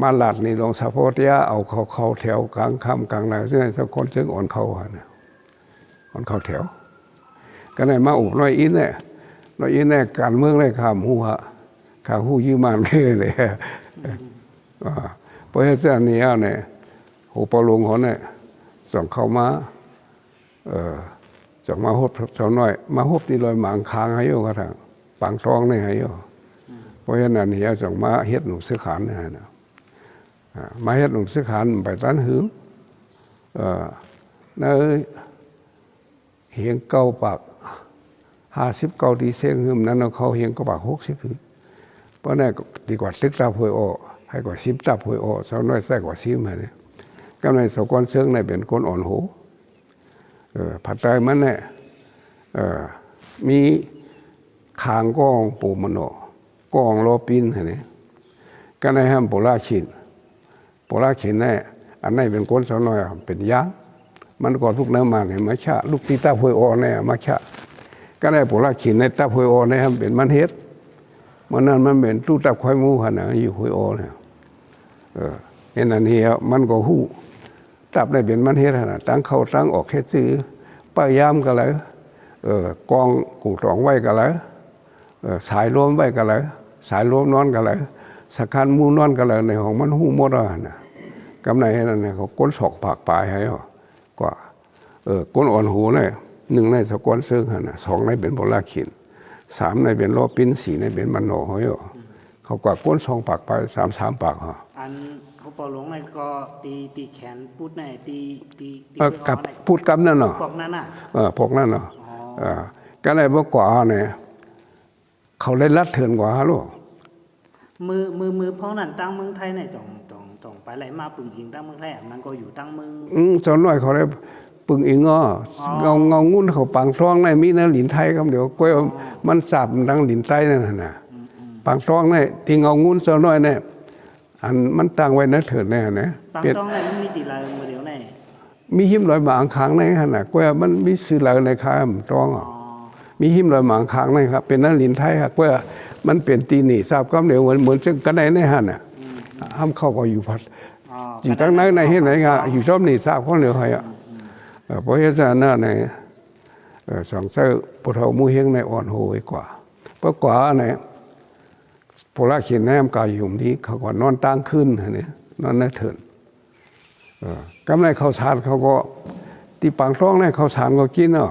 B: มาหลัดนี่ลงสะโพกยาเอาเขาแถวกลางค่ำกลางไหนซึ่งสกอนซึกอ่อนเขาอ่อนเขาแถวก็ในมาอุบหน่อยอินเนี่ยเราอินแน่การเมืองได้ข่าวหูยืมมันเลยเพราะฉะนั้นนี้เนี่ยหูปลุงเขาเนี่ยส่งเข้ามาจากมาฮบสาวน้อยมาฮบที่ลอยหมางค้างให้โยกระทั่งปางทองเนี่ยให้โยเพราะฉะนั้นนี้ส่งมาเฮ็ดหนุ่มซื้อขานเนี่ยนะมาเฮ็ดหนุ่มซื้อขานไปตั้นหืมในเหียงเก้าปาก59ดีเสียงหึมนั้นเขาเหียงก็ปาก60เพราะนั่นดีกว่าตึกตาพวยอให้กว่า10ตาพวยอสาวน้อยแท้กว่า10มาเนี่ยกำในสกอนเชิงในเป็นคนอ่อนโหผัดไทยมันเนี่ยมีคางกองปูมันกองโลปินเนี่ยก็ในห้ามโปราชินเนี่ยอันนี้เป็นคนสาวน้อยเป็นยางมันก่อนพวกนั้นมาเนี่ยมาชะลูกตีตาพวยอเนี่ยมาชะก็ได้โปราชินในตาพวยอเนี่ยเป็นมันเฮ็ดมันนั้นมันเป็นตู้ตับควายมูขนาดอยู่พวยอเนี่ยเห็นอันนี้มันก็หู้ตับได้เป็นมันเฮ็ดขนาดตั้งเข้าตั้งออกแค่ซื้อป้ายามกันเลยกองกูตองไว้กันเลยสายล้มไว้กันเลยสายล้มนอนกันเลยสักคันมูนอนกันเลยในของมันหู้หมดอ่ะนะกำไรนั่นเนี่ยเขาก้นศอกปากปลายให้กว่า ก้นอ่อนหูเนี่ยหนึ่งในสกวนซึ่งนะสองในเป็นโบราณขินสามในเป็นโลปิ้นสี่ในเป็นมันโนหอยเขากว่าก้นสองปากไปสามปากฮะ
A: อันเขาปอหลวงในก็ตีแขนพูดในตี
B: กับพูดกำนั่นเนาะ
A: พวกนั้นน่ะ
B: พวกนั้นเนาะก็เลยบอกกว่าเนี่ยเขาเลยรัดเถื่อนกว่าฮะลูก
A: มือพ้องนั่นตั้งเมืองไทยในจ่องไปไหลมาปึงอิงตั้งเมืองไทยมันก็อยู่ตั้งเมือง
B: จนหน่อยเขาเลยปึงอิงเงางุ่นเขาปังท้องในมีนะหลินไทยครับเดี๋ยวก้อยมันจับดังหลินใต้นั่นน่ะปังท้องในที่เงางุ่นจนหน่อยเนี่ยอันมันตั้งไว้นะเถิดแน่นะ
A: ปังท้องในมันมีตีลายมือเดียวแน่
B: มีหิมลอยหมางค้างในขนาดก้อยมันมีสื่อลายในค้ามท้องมีหิมลอยหมางค้างในครับเป็นนักหลินไทยครับก้อยมันเป็นตีหนีทราบก็เดี๋ยวเหมือนจึงกันไหนในหันน่ะห้ามเข้าก็อยู่พัดอยู่ตั้งไหนในที่ไหนก็อยู่ชอบหนีทราบก็เหลือใครอ่ะเพราะฉะนั้นในสองเจ้าปทมูเฮงในอ่อนโหยกว่าเพราะกว่าในโพลาเขียนแนมกายอยู่นี้เขาก็นอนตั้งขึ้นเนี่ยนอนนั่เถินกำไรข้าวสารเขาก็ที่ปังท้องในข้าวสารก็กินเนาะ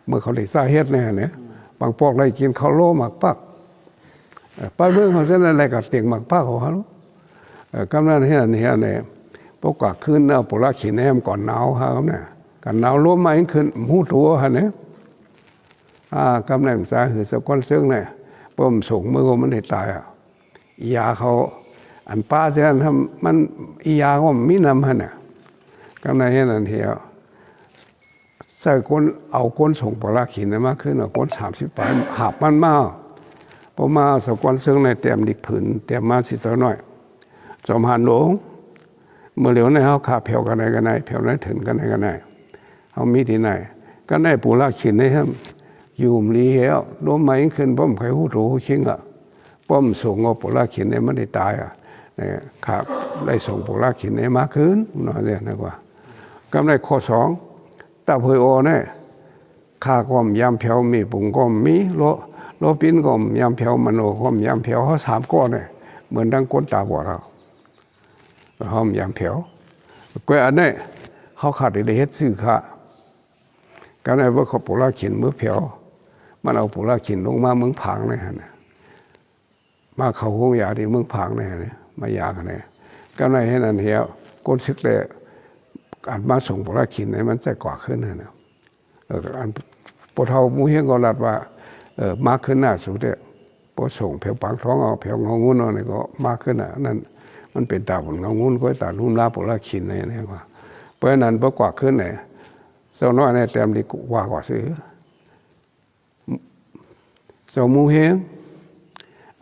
B: เมื่อเขาได้สาเหตุเนี่ยบางพวกได้กินข้าวโลหมักปักป้าเรื่องเขาเส้นอะไรกับเตียงหมักปักเขาฮะลูกกำลังเห็นเนี่ยพวกกว่าขึ้นเอาโพลาเขียนแนมก่อนหนาวครับเนี่ยกันหนาวร่วมมาขึ้นหูตัวฮะเนี่ยกำลังสาเหตุสก้อนซึ่งเนี่ยป้อมส่งเมื่อมันได้ตายยาเขาอันป้าเจ้าทำมันยาเขาไม่นำฮะเนี่ยกำลังเห็นอันเดียวใส่ก้นเอาก้นส่งโพลาเขียนมากขึ้นเอาก้น30 ปลายหาบมันมากพอมาสก้อนซึ่งในเตรียมดิกผืนเตรียมมาสิสักหน่อยจอมหันหลวงเมื่อเหลียวในเขาขาเผียวกันไหนกันไหนเผียวไหนถึงกันไหนกันไหนเขามีที่ไหนก็ได้ปูลาขินให้ครับอยู่ลีเหวล้มไม้ขึ้นป้อมไข่หูถูชิงอ่ะป้อมส่งเอาปูลาขินให้มันได้ตายอ่ะเนี่ยขาได้ส่งปูลาขินให้มาคืนน่าจะนะกว่าก็ได้ข้อ2ตาเพยโอเนี่ยขาก้มยามเผียวมีปุ่งก้มมีโลปิ้นก้มยามเผียวมโนก้มยามเผียวเขา3 ก้อนเนี่ยเหมือนดังก้นตาบอดเราห้อมยามเผียวก็อันนี้เขาขาดได้เฮ็ดซื้อค่ะการในว่าเขาปูลาขินมือเผียวมันเอาปูลาขินลงมาเมืองผางเลยฮะมาเขาห้องยาที่เมืองผางเลยฮะมายากันเลยก็ในให้นั่นเหี้ยก้นซึกเลยอันมาส่งปูลาขินให้มันจะกว่าขึ้นนะอันปวดเท้ามูเฮงก็รัดว่ามาขึ้นหน้าสุดเนี่ยพอส่งเผียวปางท้องเอาเผียวงงุ่นเอาเนี่ยก็มากขึ้นอ่ะนั่นมันเป็นตาผลงงุ่นก็ตาลุ่มลาปูลาขินเนี่ยนะว่าเพราะนั้นพอกว่าขึ้นเนี่ยเจ้าน้อยในเต็มดีกว่าซื้อเจ้ามูเฮง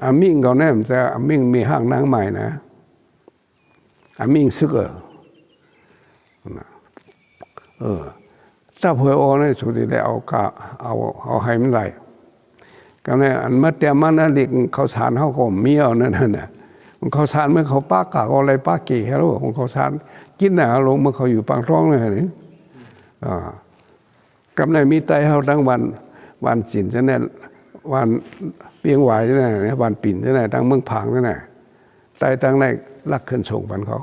B: อามิ่งเขาเนี่ยมันจะอามิ่งมีห้างนางใหม่นะอามิ่งซึกถ้าเผื่อโอเนี่ยสุดที่ได้เอาให้มันไหลก็เนี่ยอันเมื่อเตรียมมันนั่นดิเขาสารเขาก็มีเอานั่นน่ะมันเขาสารเมื่อเขาป้ากะอะไรป้าเกี่ยแล้วของเขาสารกินหนาลงเมื่อเขาอยู่ปางท้องเลยนี่กำไรมีไตเขาทั้งวันสินจะเนี่ยวันเปียงหวายจะเนี่ยวันปิ่นจะเนี่ยทั้งเมืองผางจะเนี่ยไตทั้งในลักขึ้นส่งบันเขา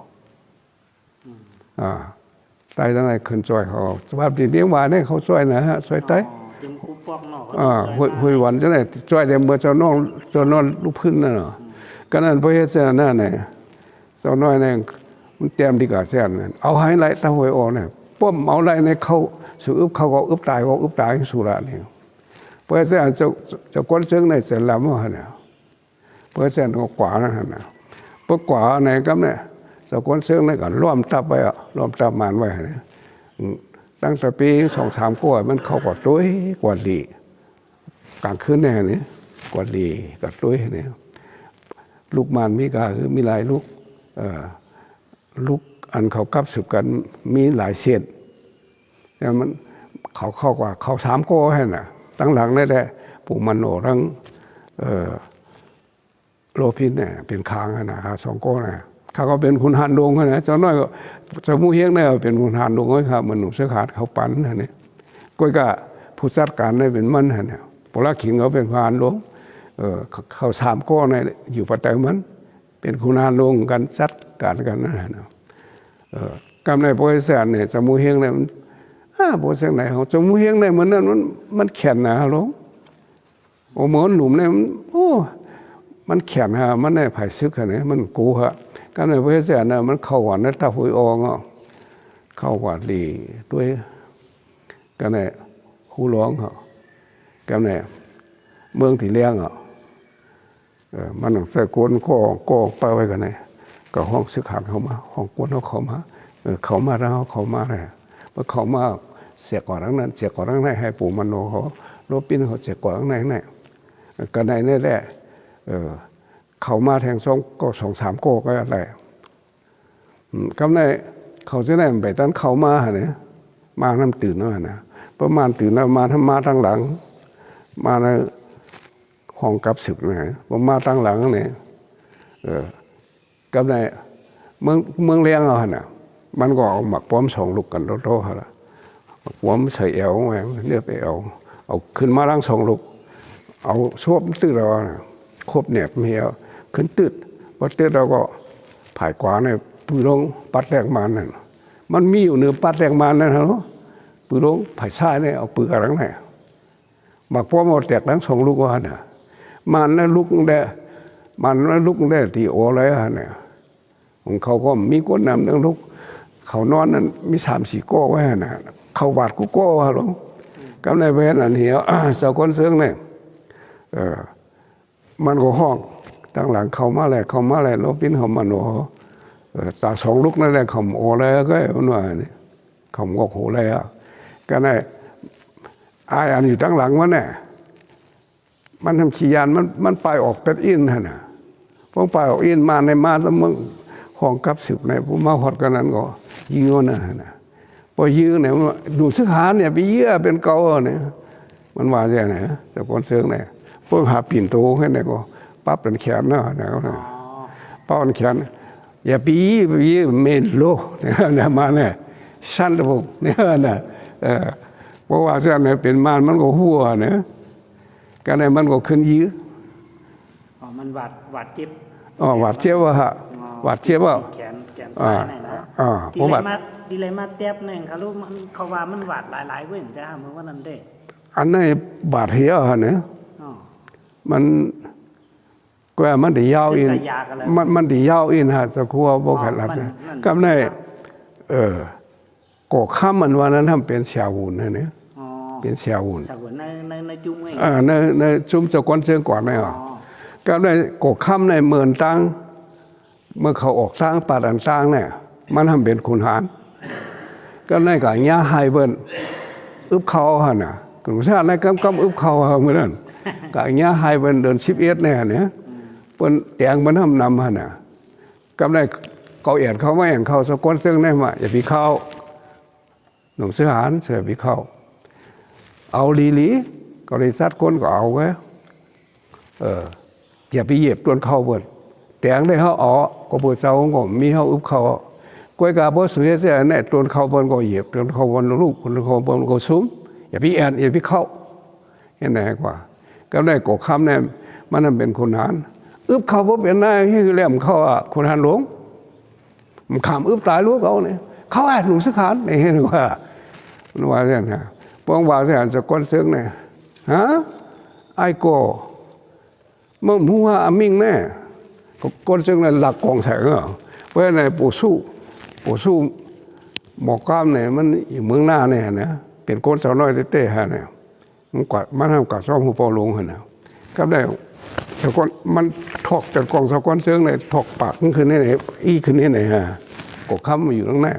B: ไตทั้งในขึ้นช่วยเขาวันปิ่นเปียงหวายเนี่ยเขาช่วยนะฮะช่วยไตหุยวันจะเนี่ยช่วยเดี๋ยวเมื่อเจ้าน้องลูกพื้นนั่นเนาะก็นั่นเพราะเหตุนั้นเนี่ยเจ้าน้อยเนี่ยมันเตรียมดีกว่าเสียนั่นเอาให้ไหลตะหวยออกเนี่ยป้อมเอาไหลในเขาสู่อึบเขาก็อึบตายก็อึบตายสุราเนี่ยเพราะฉะนั้นจะก้นเชิงในเสร็จแล้วมั้งเนี่ยเพราะฉะนั้นก็กว่านั่นนะเพราะกว่าในก็เนี่ยจะก้นเชิงในก็ล้อมตับไปล้อมตับมันไว้เนี่ยตั้งแต่ปี2-3 ก้อนมันเขาก็ตุ้ยกว่าดีกลางคืนเนี่ยนี่กว่าดีกับตุ้ยเนี่ยลูกมันมีกาคือมีหลายลูกอันเขากับสืบกันมีหลายเส้นแต่มันเขาเข้ากว่าเขา3 ก้อนให้น่ะตั้งหลังได้แหละปู่มันโหทั้งโลพินเนี่ยเป็นค้างนะครับ2 ก้อนนะเขาก็เป็นคุณฮันดงนะเจ้าน้อยก็จะมูเฮียงเนี่ยเป็นคุณฮันดงเลยครับมันหนุ่มเสื้อขาดเขาปั่นเนี่ยก้อยก็ผู้จัดการได้เป็นมันเนี่ยพอละขิงเขาเป็นคุณฮันดงเขา3 ก้อนเนี่ยอยู่ปัตตานีมันเป็นคุณฮันดงกันจัดการกันนั่นนะกำในบริษัทเนี่ยจะมูเฮียงเนี่ย โบเสียงไหนเขาจมูกเฮียงได้เหมือนนั้นมันแข็งนะฮัลโหลโอ้เหมือนหลุมเนี่ยโอ้มันแข็งฮะมันได้ไผ่ซึกฮะเนี่ยมันกูฮะการในประเทศเสียน่ะมันเข้าหวานในตาหุยอองอ่ะเข้าหวานดีด้วยกันในหูร้องเขากันในเมืองที่เลี้ยงอ่ะมันหนังเสือกวนก็ไปไว้กันไหนก็ห้องซึกหันเข้ามาห้องกวนเขามาเขามาแล้วเขามาเลยเมื่อเขามาเสียก่อนทั้งนั้นเสียก่อนทั้งนั้นให้ปู่มโนเขาโรบินเขาเสียก่อนทั้งนั้นกันในนี่แหละเขามาแทงสองก็2-3ก็อะไรกำในเขาจะได้ไปตั้งเขามาเนี่ยมาน้ำตื่นแล้วนะประมาณตื่นแล้วมาทำมาทางหลังมาในห้องกับศึกนะผมมาทางหลังเนี่ยกับในเมืองเลี้ยงเอาน่ะมันก็เอาหมักป้อม2 ลูกกันโตๆฮะหมักป้อมใส่เอวไว้เรียกไปเอาขึ้นมาล่าง2 ลูกเอาซวบตื้อเราครบเนี่ยเมียขึ้นตืดพอตืดเราก็ผ่ายกวาเนี่ยปืนลงปัดแรงมันนั่นมันมีอยู่เนื้อปัดแรงมันนั่นเหรอปืนลงผ่ายซ้ายเนี่ยเอาปืนกระลังไหนหมักป้อมเอาแตกทั้ง2 ลูกว่าน่ะมันนั่นลูกได้มันนั่นลูกได้ตีโอเลยฮะเนี่ยของเขาก็มีก้นนำทั้งลูกเขานอนนั้นมี3-4 ก้อไว้น่ะเขาบาดกูก้อฮะหลงกำในเวรอันเหี้ยเจ้าคนเสื่องเนี่ยมันก็ห้องตั้งหลังเขามาแหละโรบินเขามาโนตา2 ลูกนั่นแหละเขาโอเลยก็หน่อยนี่เขาก็โหเลยอ่ะกันไอ้อันอยู่ตั้งหลังมันเนี่ยมันทำขี้ยานมันไปออกเป็ดอินฮะนะพวกไปออกอินมาในมาสมึงห้องกับศึกในผู้มาหอดกันนั้นก็ยื้อนะพอยื้อเนี่ยดูซึกหาเนี่ยไปเยื่อเป็นเกาเนี่ยมันว่าใช่ไหมแต่คนเสื่องเนี่ยพวกหาปิ่นโตให้เนี่ยก็ปั๊บเป็นแขนนะปั๊บเป็นแขนอย่าปีเมนโลเนี่ยมาเนี่ยสั้นระบบเนี่ยนะเพราะว่าเสื่องเนี่ยเป็นมานมันก็หัวเนี่ยกันเนี่ยมันก็ขึ้นยื้อ
A: มันหวาดเจ็บ
B: หวาดเจ็บว่ะฮะหวาดเจ็บว่า
A: แขนซ้ายนี่นะดีเลยมาเต็บหนึ่งครับลูกเขาว่ามันหวาดหลายเว้นจ้าเมื่อวันนั้นเด้
B: อันนี้บาดเหี่ยวฮะเนี่ยมันก็มันดียาวอินมันดียาวอินฮะสักครู่บอกให้รับก็ในก่อข้ามมันวันนั้นทำเป็นเสียวุนนะเนี่ยเป็นเสียวุน
A: ในจุ้มไง
B: ในจุ้มจะก้อนเชิงกว่าไหมอ่ะก็ในก่อข้ามในเมืองตั้งเมื่อเขาออกสร้างป่าต่างๆเนี่ยมันทำเป็นขุนหารก็ในกับย่าไฮเบิร์นอึบเขาฮะน่ะกลุ่มชาติในกำอึบเขาเหมือนนั้นกับย่าไฮเบิร์นเดิน11เนี่ยเนี่ยเปิ้นแตงมันทำนำฮะน่ะก็ในเขาเอียดเขาไม่เห็นเขาสก้นซึ่งได้มาอย่าพี่เข้าหนุ่มเสือหานเสือพี่เข้าเอาลีก็เลยซัดก้นก็เอาไว้อย่าไปเหยียบต้นเขาเบิดแต่งได้เขาอ๋อก็ปวดเจ้าก็มีเขาอึบเขากล้วยกาบ่สวยเสียเนี่ยต้นเขาเบิดก็เหยียบต้นเขาเบิดลูกต้นเขาเบิดก็ซุ้มอย่าไปแอนอย่าไปเข้าเห็นไหนกว่าก็ได้กคำเนี่ยมันเป็นขุนหารอึบเขาบ่เป็นหน้าที่คือแหลมเขาอ่ะขุนหารหลวงมันขำอึบตายลูกเขาเนี่ยเขาแอบหนุ่มสักขานเนี่ยเห็นว่ามันว่าเนี่ยนะป้องว่าเสียจะก้นเสืองเนี่ยฮะไอ้โก้มึงพูดว่ามิ่งแน่ก้นซึ่งในหลักกองแสงอ่ะเพราะในปู่สู้หมอกก้ามเนี่ยมันอยู่เมืองหน้าเนี่ยนะเป็นก้นสาวน้อยเต้ๆฮะเนี่ยมันกว่ามันทำกับซ่อมหูปอลงฮะนะก็ได้แต่ก้นมันถอกจากกองสาวก้นซึ่งในถอกปากขึ้นนี่ไหนอีขึ้นนี่ไหนฮะกดข้ามมาอยู่ตรงหน้า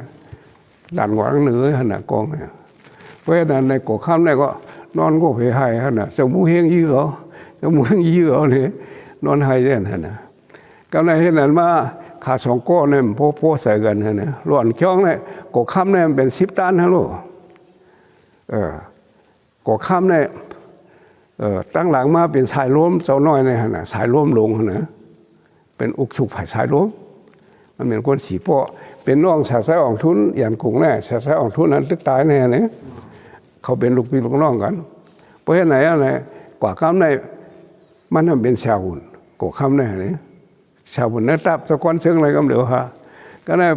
B: ด่านหวางเหนือฮะนะกองเนี่ยเพราะนั้นในกดข้ามเนี่ยก็นอนก็เพย์ไฮฮะนะจมูกเฮียงยี่เหรอจมูกเฮียงยี่เหรอเนี่ยนอนไฮเนี่ยนะก็ในเห็นนั้นมาขา2 ก้อนเนี่ยพวกใส่กันนะหล่อนช่องเนี่ยกดข้ามเนี่ยเป็น10 ตันฮะลูกกดข้ามเนี่ยตั้งหลังมาเป็นสายล้มเจ้าน้อยเนี่ยนะสายล้มลงนะเป็นอุกฉุกผ่ายสายล้มมันเป็นคนสีโป้เป็นน้องสายอ่องทุนอย่างกุ้งแน่สายอ่องทุนนั้นตึกตายแน่เนี่ยเขาเป็นลูกพี่ลูกน้องกันเพราะฉะนั้นอะไรกว่าข้ามเนี่ยมันทำเป็นชาวหุ่นกดข้ามเนี่ยเนี่ยชาวบุญนับสกอนเชิงอะไรก็เดี๋ยวฮะก็ได้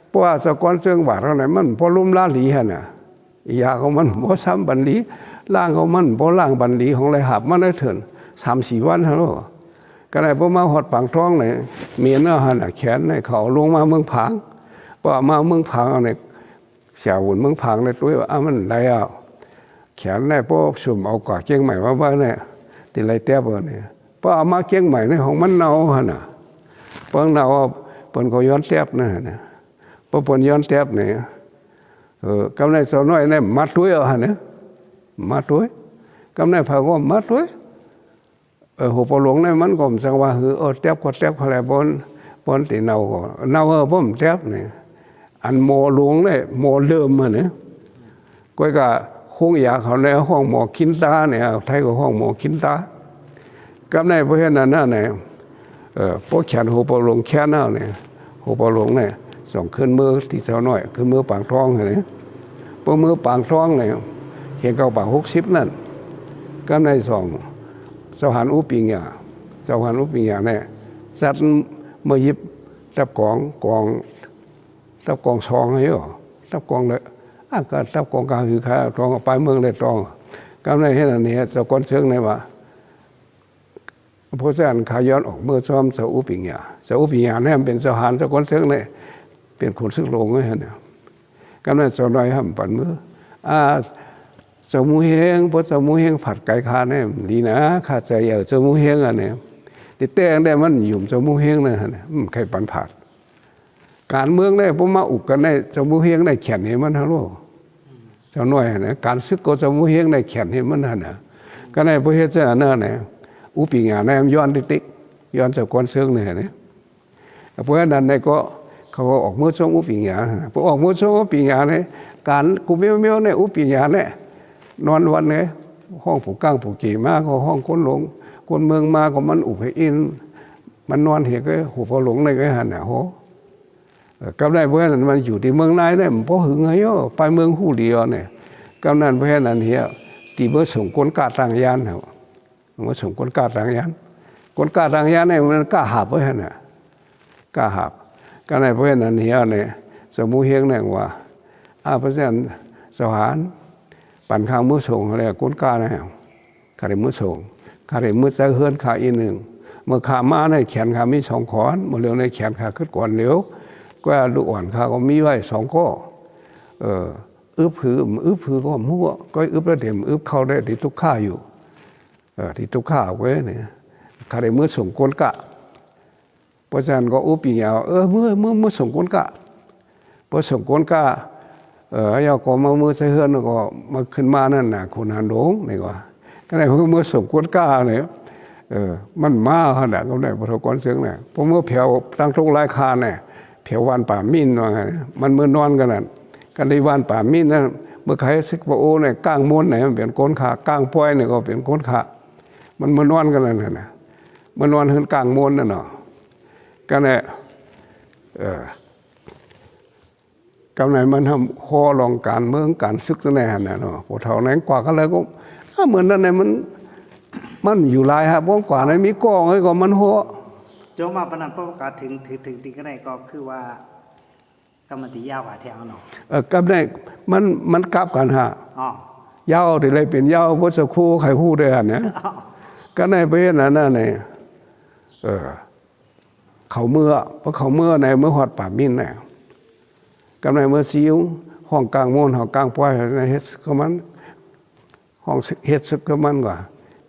B: เพราะว่าสกอนเชิงบาทเท่าไหร่มันพอลุ่มล้าหลีฮะน่ะ ยาของมันบ่ซ้ำบันลีล่างของมันบ่ล่างบันลีของไรหับมันได้ถึง3-4 วันเท่านั้นก็ได้บ่มาฮอดปางท้องเลยเมียนเอาหั่นแขนให้เขาลงมาเมืองผางบ่มาเมืองผางเอาเนี่ยเสียหุ่นเมืองผางเลยตัวว่ามันได้เอาแขนได้พวกสุ่มเอากว่าเจียงใหม่มาว่าเนี่ยติไรเตี้ยบ่เนี่ยพอเอามาเจียงใหม่ในของมันเนาหั่นน่ะเปิ้งเนาเปิ้นก็ย้อนเตี้ยนะเนี่ยพอเปิ้นย้อนเตี้ยเนี่ยกำไรสาวน้อยเนี่ยมัดด้วยเอาหั่นเนี่ยมัดด้วยกำไรพาก็มัดด้วยหัวปลงเนี่ยมันก็สังว่าเตี้ยก็เตี้ยอะไรบนตีเนาก็เนาบ่มเตี้ยเนี่ยอันโมหลวงเนี่ยโมเดิมอ่ะเนี่ยก็คงอยากเขาในห้องหมอคินตาเนี่ยไทยก็ห้องหมอคินตากำไรเพราะฉะนั้นน่ะเนี่ยพวกแขนหัวปลงแค่นั้นเนี่ยหัวปลงเนี่ยส่งขึ้นมือที่สาวน้อยขึ้นมือปางท้องเนี่ยพวกมือปางท้องเนี่ยเห็นเก่าปาง60นั่นกำไรส่งสวรรค์อุปิงยาสวรรค์อุปิงยาเนี่ยจัดเมื่อยิบจับกองซองให้หรอจับกองเลยก็จับกองกลางคือข้าตองไปเมืองเลยตองกำไรเห็นอันนี้สกลเชิงในว่าพระเจ้าขย้อนออกเมื่อซ้อมสาวอุปิงยาสาวอุปิงยาเนี่ยเป็นสหารสกลเชิงเนี่ยเป็นคนซึกลงเลยเนี่ยกำไรสาวน้อยห้ามปั่นมือสมุเฮงพอสมุเฮงผัดไก่คาเนี่ยดีนะข้าใจเยอะสมุเฮงอันเนี่ยติดแตงได้มันหยุ่มสมุเฮงนะฮะใครปันผัดการเมืองได้พวกมาอุกกันได้สมุเฮงได้แขนเห็นมันฮะลูกเจ้าหน่อยนะการซึกก็สมุเฮงได้แขนเห็นมันฮะนะก็ในประเทศเจ้าหน้าเนี่ยอุปิงาในย้อนติ๊กย้อนจากก้อนเชิงเนี่ยนะเพราะฉะนั้นเนี่ยก็เขาออกมือช่องอุปิงาพอออกมือช่องอุปิงาเนี่ยการกูเมียวเนี่ยอุปิงาเนี่ยนอนวันเนี่ยห้องผูกก้างผูกกี่มาก็ห้องคนหลงคนเมืองมาก็มันอุบให้อินมันนอนเห็นก็หูพอหลงในก็หันเนี่ยโหกำได้เพราะนั้นมันอยู่ที่เมืองนายเนี่ยเพราะหึงไงย่อไปเมืองหู้เดียวเนี่ยกำนั้นเพราะนั้นเหี้ยตีเมื่อส่งคนกาต่างยานเหรอเมื่อส่งคนกาต่างยานคนกาต่างยานเนี่ยมันกล้าหับเพราะนั้นกล้าหับกำได้เพราะนั้นเหี้ยเนี่ยสมุเฮงเนี่ยว่าเพราะฉะนั้นสหารปั่นข้างมือส่งอะไรก้นกาเนี่ยขาเรมือส่งขาเรมือใส่เฮือนขาอีกหนึ่งเมื่อขามาในแขนขามี2 ขอนเมื่อเร็วในแขนขาขึ้นก่อนเร็วก็ลูกอ่อนขาก็มีไว้2 ข้ออึบผือก็มั่วก็อึบแล้วเดี๋ยวอึบเข้าได้ที่ทุกข้าอยู่ที่ทุกข้าไว้เนี่ยขาเรมือส่งก้นกะเพราะฉะนั้นก็อุปยาวเมื่อส่งก้นกะพอส่งก้นกะยาก็มามือใส่เฮือนก็มาขึ้นมานั่นน่ะคนหันหลงนี่ว่าก็ได้เมื่อสมควรกล้าเนี่ยมันมาขนาดก็ได้พระกรเสียงเนี่ยพอเมื่อเผาตั้งทุกรายคาเนี่ยเผาวันป่ามิ้นว่าไงมันเมื่อนอนกันนั่นกันในวันป่ามิ้นนั่นเมื่อใครซึกปะโอเนี่ยก้างม้วนเนี่ยมันเป็นก้นขาก้างป้อยเนี่ยก็เป็นก้นขามันเมื่อนอนกันนั่นน่ะเมื่อนอนเฮือนก้างม้วนนั่นเนาะก็เนี่ยกำไรมันทำคอลองการเมืองการศึกษาแน่เนาะพวกเท่านั้นกว่าก็เลยก็เหมือนนั่นเนี่ยมันอยู่ลายฮะบ้องกว่านั้นมีกองไอ้ก็มันหัว
A: จงมาปนันประกาศถึงติก็ได้ก็คือว่ากรรมติยาวกว่าแถวเนาะ
B: กำไรมันกลับกันฮะยาวที่ไรเป็นยาววัชคู่ไข่คู่ได้ฮะเนี่ยก็ในประเทศนั้นเนี่ยเขาเมื่อเพราะเขาเมื่อในเมื่อหอดป่ามิ้นเนี่ยกำไรเมื่อซิวห้องกลางม้วนห้องกลางป้อยในเฮ็ดก็มันห้องเฮ็ดซึกก็มันกว่า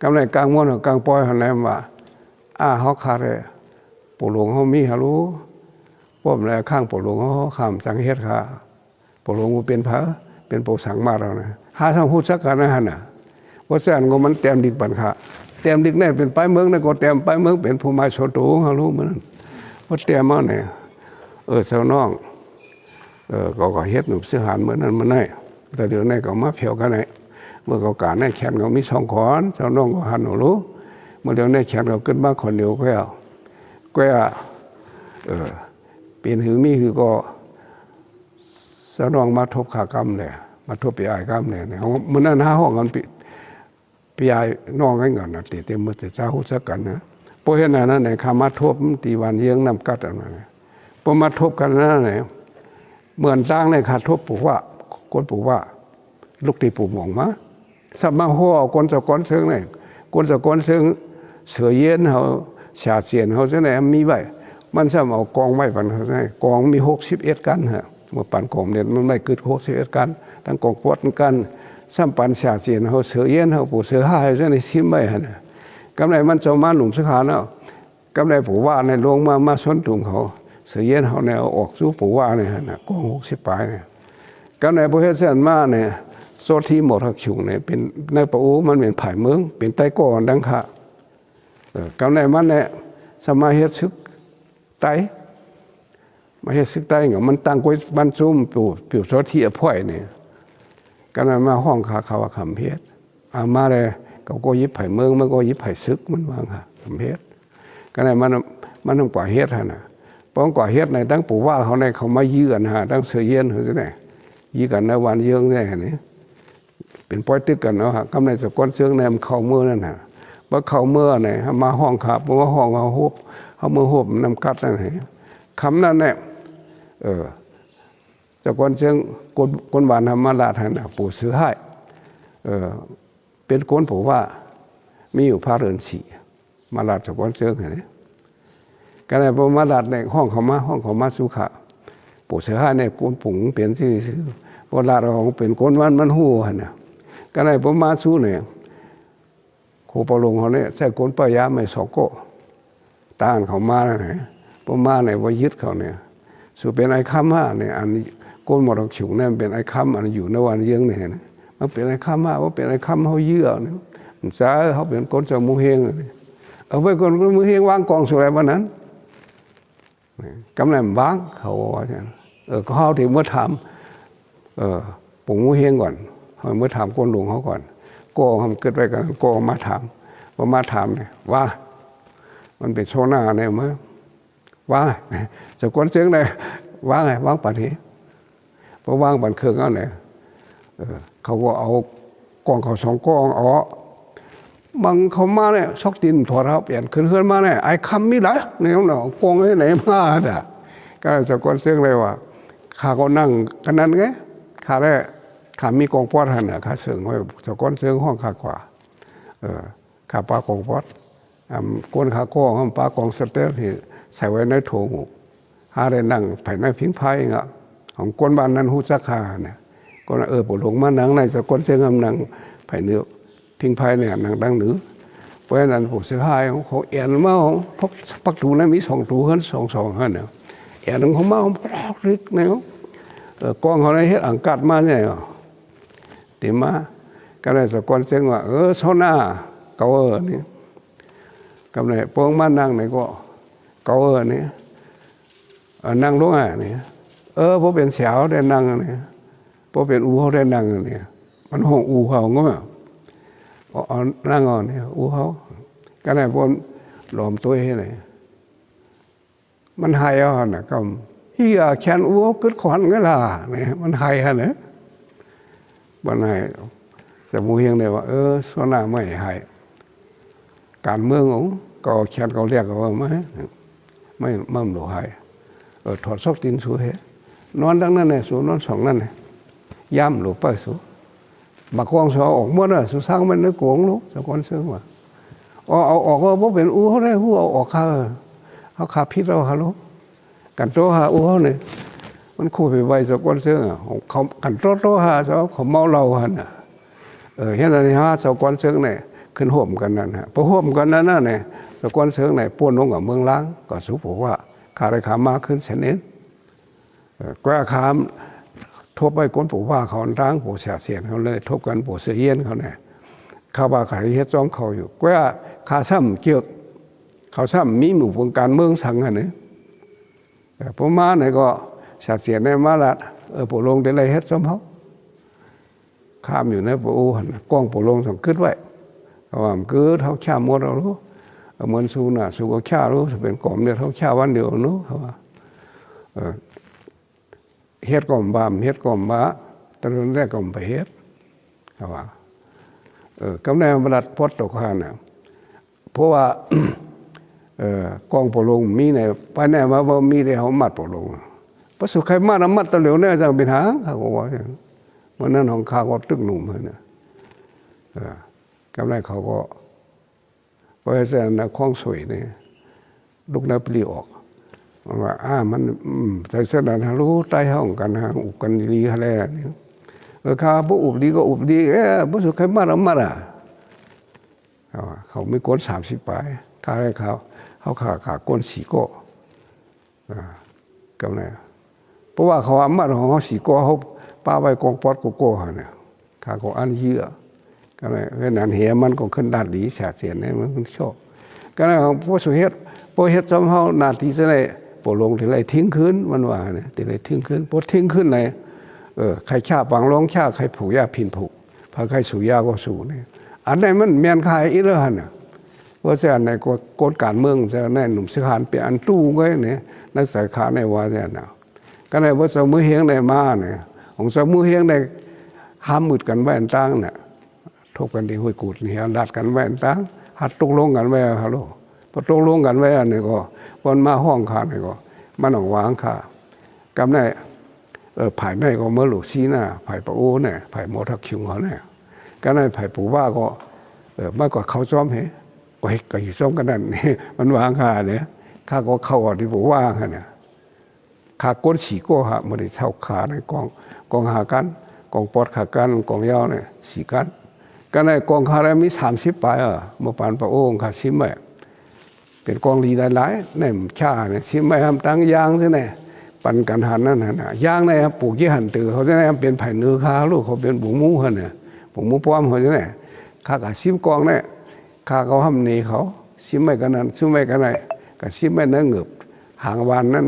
B: กำไรกลางม้วนห้องกลางป้อยหันแหลมว่าเขาขาดเลยปู่หลวงเขามีฮะรู้ป้อมแลข้างปู่หลวงเขาข้ามสังเฮ็ดค่ะปู่หลวงเป็นพระเป็นปู่สังมาเรานะหาทางพูดสักกันนะฮะน่ะว่าแสนก็มันเต็มดิกบันค่ะเต็มดิกเนี่ยเป็นไปเมืองเนี่ยก็เต็มไปเมืองเป็นผู้มาโชตูฮะรู้เหมือนว่าเต็มมาเนี่ยเสาน้องก็เฮ็ดหนุบเสื้อหานเหมือนนั้นมันได้แต่เดี๋ยวนี้ก็มาเพียวกันไหนเมื่อเขาการในแขนเขามี2 ขอนเจ้าน้องก็หันหนูรู้เมื่อเดี๋ยวนี้แขนเขาขึ้นมาคนเดียวก็เป็นหือมีคือก็เจ้าน้องมาทบขากรรมเลยมาทบปีอายกรรมเลยเมื่อนั้น5 ห้องกันปีอายน้องให้เงินนะตีเต็มมือแต่เจ้าหูสักกันนะเพราะเห็นนั้นในคำมาทบตีวันเยื้องนำกัดอะไรพอมาทบกันนั่นไหนเหมือนตั้งในขาดทบปลูกว่าคนปลูกว่า ลูกตีปู่หมองมาสมาหัวคนจะก้อนเชิงเนี่ยคนจะก้อนเชิงเสือเย็นเขาฉาเสียนเขาจะไหนมีไว้มันจะเอากองไว้ปันเขาใช่กองมี61กันฮะเมื่อปันกองเนี่ยมันไม่เกิด61กันทั้งกองปวดกันซ้ำปันฉาเสียนเขาเสือเย็นเขาปู่เสือห้าเขาจะไหนซิมไว้ฮะนะกำไรมันจะมาหนุ่มสุขาเนาะกำไรปู่ว่าในลงมาส้นถุงเขาเสือเย็นเขาเนี่ยออกสู้ปู่ว่าเนี่ยนะกอง60ปลายเนี่ยกำไรพระเฮเซนมาเนี่ยโซที่หมดหักฉุงเนี่ยเป็นในปะอูมันเป็นไผ่เมืองเป็นไต้ก่อนดังค่ะกำไรมันเนี่ยสมาเฮ็ดซึกไต้มาเฮ็ดซึกไต้เงามันตั้งไว้บรรจุมปิวโซที่อภัยเนี่ยกำไรมาห้องขาเขาว่าคำเพชรมาเลยก็ยิบไผ่เมืองมันก็ยิบไผ่ซึกมันวางค่ะคำเพชรกำไรมันต้องกว่าเฮ็ดฮะนะป้องกว่าเฮ็ดในตั้งปู่ว่าเขาในเขามายืนฮะตั้งเสือเย็นเขาจะไหนยืนกันในวันเยื้องได้ฮะนี่เป็นป้อยตึกกันเนาะกำไรจากก้อนเชืองในมันเข้าเมื่อนั่นฮะว่าเข้าเมื่อเนี่ยมาห้องขับว่าห้องเขาฮุบเขาเมื่อฮุบนำกัดนั่นไงคำนั้นเนี่ยจากก้อนเชืองก้นหวานธรรมราชนะปู่ซื้อให้เป็นก้นปู่ว่ามีอยู่พระเรือนสี่มาลาดจากก้อนเชืองเห็นไหมกันในพอมาลาดในห้องเขามาสุขะปู่ซื้อให้เนี่ยก้นปุ๋งเปลี่ยนชื่อพอลาดของเป็นก้นวันมันหู้นะก็ในผมมาสู้เนี่ยครูปลงเขาเนี่ยใช้ก้นปะยาไม่สอกก็ต้านเขามาแล้วไหนผมมาเนี่ยว่ายึดเขาเนี่ยสู้เป็นไอ้ค้ำห้าเนี่ยอันก้นหมดเราฉิวเนี่ยเป็นไอ้ค้ำอันอยู่ในวันเยื้องเนี่ยนะมันเป็นไอ้ค้ำห้าว่าเป็นไอ้ค้ำเขาเยื่อเนี่ยจ้าเขาเป็นก้นจมูกเฮงเอาไปก้นมือเฮงวางกองสุดอะไรวันนั้นกำลังบ้างเขาว่าอย่างเขาถึงเมื่อถามปู่มูเฮงก่อนเมื่อถามก้นหลวงเขาก่อนก็ทำเกิดไปกันก็มาถามว่ามาถามเนี่ยว่ามันเป็นโซน่าเนี่ยมั้ยว่าจะก้นเสียงเลยว่าไงว่างปัดนี้เพราะว่างบันเครื่องเอาเนี่ยเขาก็เอากองเขาสองกองอ๋อบางเขามาเนี่ยซอกดินถอดเขาเปลี่ยนขึ้นมาเนี่ยไอ้คำมีหลายเนี่ยเนาะกองให้ไหนมาด่ะก็จะก้นเสียงเลยว่าข้าก็นั่งกันนั้นไงข้าได้ข้ามีกองปอดหันน่ะข้าเสื่องไว้จะก้นเสื่องห้องข้ากว่าข้าปลากองปอดก้นข้าก้องปลากองสเตลที่ใส่ไว้ในโถงหาได้นั่งภายในพิงไพ่เงี้ยของก้นบ้านนั้นหูจักขาเนี่ยก้นปวดหลงมานั่งในจะก้นเสื่องนั่งภายเนื้อพิงไพ่เนี่ยนั่งดังหรือเพราะฉะนั้นผมเสียหายเขาเอ็นมาพกปักตูนั้นมี2 ตูขึ้น2ขึ้นเนี่ยเอ็นของมาของปลอกลึกเนี่ยกองเขาได้เฮ็ดอังกัดมาเนี่ยตีมาก็เลยสะกอนเสียงว่าโซน่าเกานี่กำไรพวกมานั่งไหนก็เกานี่นั่งลงอ่ะนี่พวกเป็นเสาได้นั่งนี่พวกเป็นอูเขาได้นั่งนี่มันห้องอูเขาก็แบบนั่งอ่อนนี่อูเขาก็เลยพวกหลอมตัวให้ไหนมันหายอ่ะนะก็ที่แขนอูเขากึศขวัญก็ล่ะนี่มันหายฮะเนี่ยวันไหนสมุเฮงเนี่ยว่าโซน่าไม่หายการเมืองของก็แขนเขาเรียกว่าไม่หลุดหายถอดซอกตีนสูเหนอนดังนั้นเนี่ยสูนอน2นั่นเนี่ยย่ำหลุดไปสูบักกองสอออกหมดอ่ะสูสร้างมันนึกโกงลูกสะก้อนเสื่อว่าเอาออกก็บ่เป็นอู้เขาได้หู้เอาออกเขาขาพิษเราฮะลูกกันโตหาอู้เขาเนี่ยมันคู่ไปไว้สะก้อนเสื่อเขากันโตหาเขาเมาเหล้าหันเห็นอะไรฮะสะก้อนเสื่อเนี่ยขึ้นห่มกันนั่นฮะพอห่มกันนั่นน่ะเนี่ยสะก้อนเสื่อเนี่ยป้วนลงกับเมืองล้างก็สูบอกว่าขาได้ขามาขึ้นเสน็จก็ขามทบไปก้นปู่ว่าเขาล้างปู่เสียเสียนเขาเลยทบกันปู่เสียเย็นเขาเนี่ยข้าว่าขายเฮ็ดจ้องเขาอยู่ก็ขาซ้ำเกี่ยวเขาซ้ำมีหมู่วงการเมืองสังอันนี้พอมาเนี่ยก็เสียเสียนในมาละปู่ลงได้ไรเฮ็ดจ้องเขาข้ามอยู่ในปู่หันกล้องปู่ลงส่งขึ้นไว้เพราะว่ามันคือเท่าชาหมดเรารู้เหมือนสูน่ะสูก็ชารู้เป็นกล่อมเนี่ยเท่าชาวันเดียวนู้เขาว่าเฮ็ดก่อมบามเฮ็ดก่อมบะตอนแรกก่อมไปเฮ็ดเขาว่ากำเนิดบรรดพดตกหันน่ะเพราะว่ากองปู่ลงมีในไปไหนมาบ่มีได้เฮามัดปู่ลงบ่สุใครมาน้ำมัดตะเหลียวเนี่ยจะเป็นหางเขาก็ว่าอย่าง วันนั้นของข้าก็ตึกหนุ่มเลยนะกำไรเขาก็พอเสร็จนะคล้องสวยเนี่ยลูกนับปลีออกมันว่ามันใจเสด็จรู้ใต้ห้องกันฮะอุบกันดีอะไรเนี่ยข้าพวกอุบดีก็อุบดีพวกสุดใครมาแล้วมาอ่ะเขาไม่ก้น30 ปลายข้าให้เขาขาก้น4 ก้กำไรเพราะว่าเขาอามาของเขา4 ก้เขาป้าไว้กองปอดโก้เนี่ยข้าก็อันเยอะก็เลยเพราะนั้นเหียมันก็ขึ้นด้านดีเสียเนี่ยมันชอบก็เลยของพวกสุเฮ็ดพวกเฮ็ดจำเขานาทีจะได้ปลงถึงไรทิ้งขึ้นมันว่าเนี่ยถึงไรทิ้งขึ้นพอทิ้งขึ้นเลยใครชาปังร้องชาใครผูกยาพินผูกพอใครสู่ยาก็สู่เนี่ยอันไหนมันแมนขายอีกแล้วเนี่ยว่าเสียในกฎการเมืองจะในหนุ่มสถานเปลี่ยนอันตู้ไว้เนี่ยในสายขาในว่าเนี่ยนะก็ในว่าสมุเฮงในมาเนี่ยของสมุเฮงในห้ามมืดกันไว้ตั้งเนี่ยทบกันที่ห้วยกูดเนี่ยดัดกันไว้ตั้งหัดตกลงกันไว้ฮัลโหลพอตกลงกันไว้เนี่ยก็วันมาห้องขาเนี่ยก็มันออกวางขากำในไผ่ไม่ก็เมื่อหลุดซีน่ะไผ่ปะโอ้เนี่ยไผ่โมทักคิวเขาเนี่ยก็ในไผ่ปู่ว่าก็มากกว่าเขาซ้อมเหรอก็อยู่ซ้อมกันนั่นนี่มันวางขาเนี่ยข้าก็เข้าออกที่ปู่ว่าเนี่ยขาก้น4 ก้ฮะมันได้เท่าขาในกองหากันกองปอดขากันกองยาวเนี่ย4 กันก็ในกองขาได้มี30 ปลายเมื่อปานปะโอ้ขาซิมแบบเป็นกองลีหลายๆเนี่ยชาเนี่ยซิมไม่ทำตั้งยางใช่ไหมปันกันหันนั่นนะย่างในปลูกยี่หันตือเขาจะได้เป็นไผ่เนื้อข้าลูกเขาเป็นบุ๋งมูเขาเนี่ยบุ๋งมูป้อมเขาจะได้ข้ากับซิมกองเนี่ยข้าเขาห้ามหนีเขาซิมไม่กันนั้นซิมไม่กันไหนกับซิมไม่เนื้อเงือบหางวานนั้น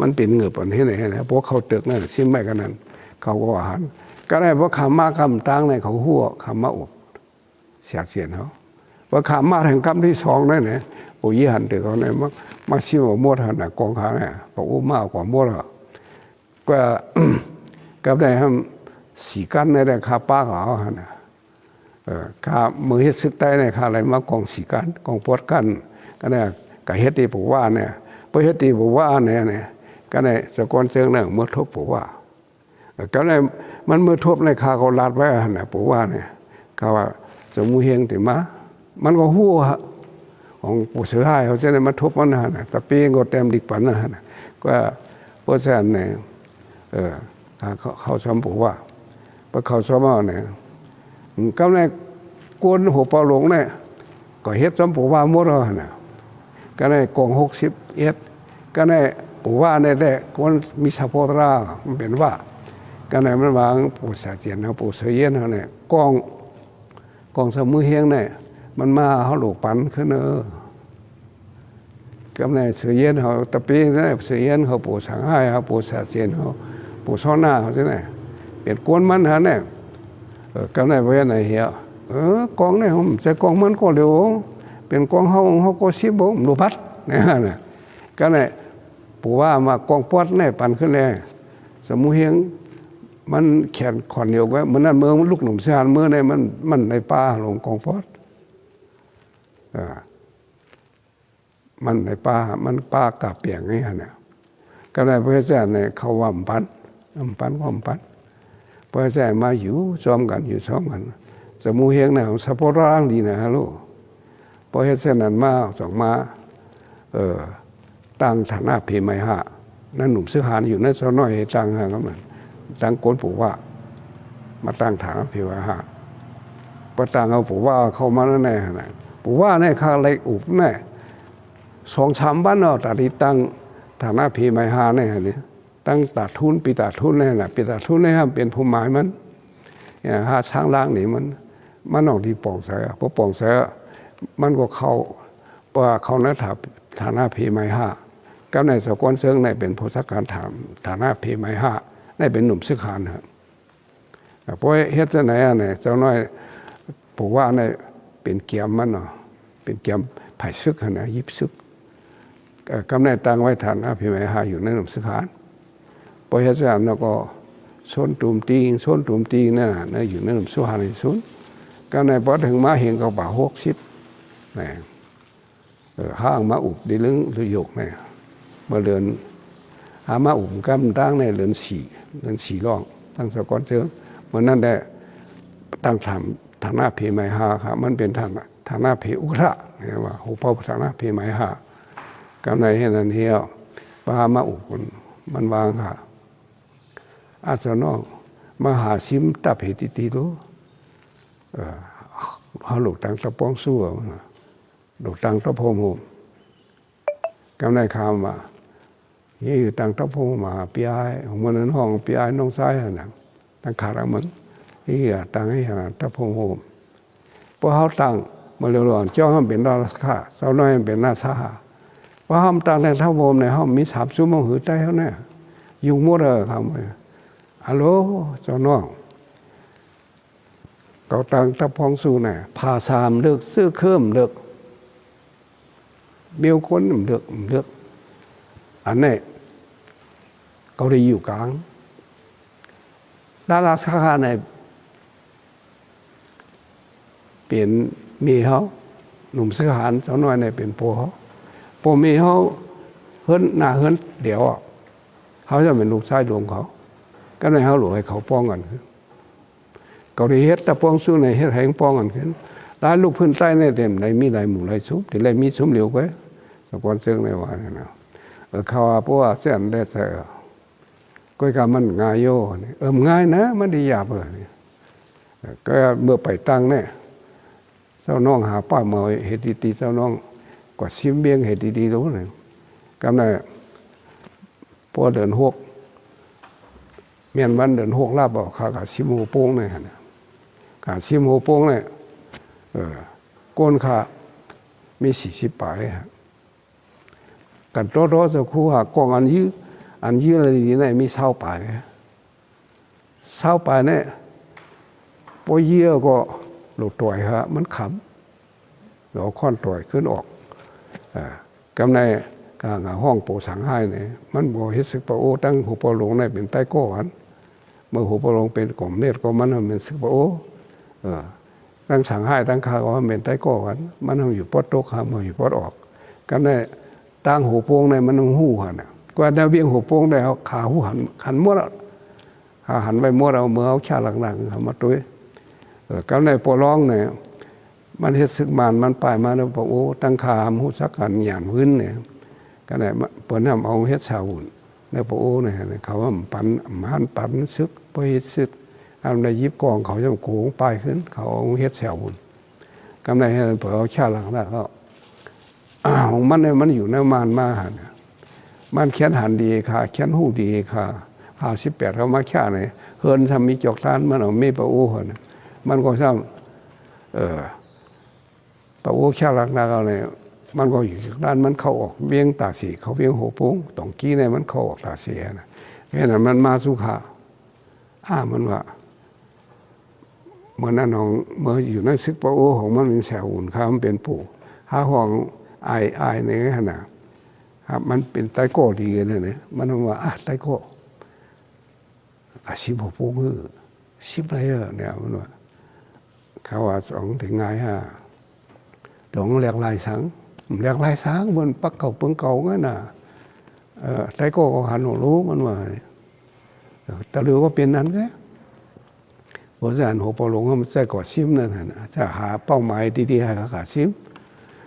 B: มันเป็นเงือบอันที่ไหนนะพวกเขาตึกนั่นซิมไม่กันนั้นเขาก็หันก็ได้เพราะขามาคำตั้งในเขาหัวขามาอบเสียเขาเพราะขามาแห่งคำที่2นั่นเนี่ยโอ้ยหันตือเขาเนี่ยมาซิมหมดหันกองขาเนี่ยปะอุ้มมากกว่าหมดก็ได้ทำ4 กันในได้ข้าป้าเขาเนี่ยข้ามือเฮ็ดซึกใต้ในข้าอะไรมากอง4 กันกองปวดกันก็ได้กับเฮ็ดตีปู่ว่าเนี่ยพอเฮ็ดตีปู่ว่าเนี่ยก็ได้สกอนเชิงเนี่ยเมื่อทบปู่ว่าก็ได้มันเมื่อทบในข้าเขาลาดไว้เนี่ยปู่ว่าเนี่ยเขาว่าสมุเฮงติมามันก็หัวของปู่เสือให้เขาจะได้มาทบมันนะแต่ปีก็เต็มดิกปันนะก็เพราะฉะนั้นเนี่ยเขาชมปู่ว่าพอเขาชมว่าเนี่ยก็ในกวนหัวปลาหลงเนี่ยก็เฮ็ดชมปู่ว่าหมดแล้วนะก็ในกอง61ก็ในปู่ว่าในได้กวนมีสะโพตรามันเป็นว่าก็ในมันวางปู่เสียนเขาปู่เสียนเขาเนี่ยกองสมุเฮงเนี่ยมันมาเขาหลกปันขึ้นก็ในเสียนเขาตะปีนั่นเสียนเขาปู่สังให้เขาปู่เสียนเขาปู่ซ้อนหน้าเขาใช่ไหมเปลี่ยนกวนมันฮะเนี่ยก็ในเวรไหนเหี้ยกองเนี่ยผมจะกองมันก็เร็วเป็นกองเขาก็ซิบผมดูพัดเนี่ยก็ในปู่ว่ามากองปอดเนี่ยปันขึ้นเลยสมุเฮงมันแขนขอนเดียวไว้มันนั่นเมืองลูกหนุ่มเสียนเมืองในมันในป่าลงกองปอดมันในป่ามันป่ากาเปียงนี่ฮะเนี่ยก็ได้เพื่อแสนในเขาว่าปันเพื่อแสนมาอยู่ซ้อมกันสมุเฮงเนี่ยสะโพร่างดีนะฮะลูกเพื่อแสนนั้นมา2 มาตั้งฐานะเพไมหะนั่นหนุ่มซื้อหานอยู่นั่นซะน้อยตั้งฮะก็มันตั้งโกนปู่ว่ามาตั้งฐานะเพไมหะประตั้งเอาปู่ว่าเข้ามาแน่ๆนะปู่ว่าในข้าเล็กอุบแน่2-3 บ้านตาดีตั้งฐานะเพไมหะเนี่ยนี่ตั้งตาทุนปีตาทุนเนี่ยนะปีตาทุนเนี่ยเป็นผู้หมายมันหาช้างล่างนี่มันออกที่ป่องเสือพอป่องเสือมันก็เข้าว่าเขาในฐานะเพไมหะก็ในสกลเซิงในเป็นผู้สักการฐานะเพไมหะในเป็นหนุ่มซึกขานครับเพราะเฮ็ดจะไหนเนี่ยเจ้าน้อยปู่ว่าในเป็นเกียมมันเนาะเป็นเกียมไผ่ซึกนะยิบซึกกำเนิดตั้งไว้ฐานะเพไมหะอยู่ในหนุ่มซึกขานพอเฮ็ดจะแล้วก็ส้นตุ่มตีนั่นน่ะอยู่ในหนุ่มสุหานิสุนก็ในพอถึงมาเห็นเขาป่า60เนี่ยห้างมาอุบดีลึงหรือหยกเนี่ยมาเดือนหามาอุบกำตั้งในเดือน4ร่องตั้งสกอนเชิงม มือนนั้นได้ตั้งฐานะเพไมหาครับมันเป็นฐานะเพอุระเนี่ยว่าหูพ่อฐานะเพไมหากำในเห็นนั้นเฮียวปามาอุกุนมันวางค่ะอาจารย์น้องมหาซิมตับเหตุตีรู้เขาหลุดตังตะปองสู้หลุดตังตะพงหูกำในคำว่านี่อยู่ตังตะพงมาปีไอของมันนั้นห้องปีไอน้องซ้ายนะตังขาดมันนี่ตังให้หาตะพงหูพอเขาตังมาเร็วๆเจ้าห้ามเป็นราคาสาวน้อยเป็นนาซาพอห้ามตังในท่าโมมในห้องมี3 ชั่วโมงหือใจเขาเนี่ยยุ่งหมดเลยครับฮัลโหลเจ้าน้องเกาตังตะพองสู้เนี่ยพาสามเลือกซื้อเครื่องเลือกเบี้ยวคนเลือกอันนี้เขาได้อยู่กลางดาราสาขาในเปลี่ยนมีเขาหนุ่มซื้อหารเจ้าน้อยในเป็นโปเขาโปมีเขาเฮิรนหน้าเฮิรนเดี๋ยวเขาจะเป็นลูกชายดวงเขาก็ในเขาหลวงให้เขาป้องกันขึ้นเขาได้เฮ็ดแต่ป้องสู้ในเฮ็ดแห่งป้องกันขึ้นได้ลูกพื้นใต้ในเต็มในมีหลายหมู่หลายซุปที่ไรมีซุปเหลียวไว้สปอนเซอร์ในวันนั้นเขาว่าพวกเส้นได้เสือก็การมันง่ายโย่ง่ายนะมันดีหยาบเลยก็เมื่อไปตั้งเนี่ยเจ้าน้องหาป้ามาเหตุดีเจ้าน้องกว่าชิมเบี้ยงเหตุดีรู้เลยกำลังพอเดินหกเมียนวันเดินหกลาบบอกขาชิมหูโป้งเนี่ยนะขาชิมหูโป้งเนี่ยก้นขามี40 ปลายกันโตๆจะคู่หากองอันยื้ออะไรดีเนี่ยมี20 ปลาย20 ปลายเนี่ยพอเยี่ยก็หลุดต่อยฮะมันขำเราค่อนต่อยขึ้นออกกำในกลางห้องโปสังให้เนี่ยมันบ่เฮ็ดสึกปะโอตั้งหูปหลงในเป็นใต้ก้อนเมื่อหูปหลงเป็นกลมเนตรก็มันเป็นสึกปะโอตั้งสังให้ตั้งคาก็เป็นใต้ก้อนมันอยู่ปอดตกหามันอยู่ปอดออกกันในตั้งหูโป่งในมันหูหันกว่าดาวเวียงหูโป่งได้เอาขาหูหันมั่วหันไปมั่วเอาเมื่อเอาชาหลังๆมาตุ้ยกันในปอร้องเนี่ยมันเฮ็ดซึกมันไปมาแล้วบอกโอ้ตั้งคามหูสักกันหยานพื้นเนี่ยกันไหนเปิดน้ำเอาเฮ็ดชาวหุ่นในปอโอ้เนี่ยเขาว่าปั่นซึกไปซึกทำในยิบกองเขาจะโกงไปขึ้นเขาเอาเฮ็ดชาวหุ่นกันไหนเปิดเอาชาหลังแล้วก็ของมันเนี่ยมันอยู่ในมาหันมันเขียนหันดีค่ะเขียนหูดีค่ะ58เขามาแค่ไหนเฮิรนทำมีจอกทานมันเอาไม่ปะโอ้เนี่ยมันก็ซ้ำปะโอ้ชาลักนาเขาเนี่ยมันก็อยู่ด้านมันเข้าออกเวียงตาสีเขาเวียงหัวโป้งตองกี้เนี่ยมันเข้าออกตาเสียนะเพราะนั้นมันมาสุขามันว่าเมื่อนั้นของเมื่ออยู่ในซึกปะโอ้ของมันเป็นแสวอุ่นข้ามเป็นปู่ห้าห้องไอในขณะครับมันเป็นไตโก้ดีเลยเนี่ยมันว่าไตโก้ชิบหัวโป้งชิบอะไรเนี่ยมันว่าเขาว่า2 ถึง 5ดองแหลกลายสังบนปักเก่าเปิงเก่างั้นน่ะไตโก้ก็หันหัวรู้มันว่าแต่เรือก็เป็นนั้นแค่บริษัทหัวปลงมันจะก่อซิมนั่นนะจะหาเป้าหมายดีๆให้เขาก่อซิม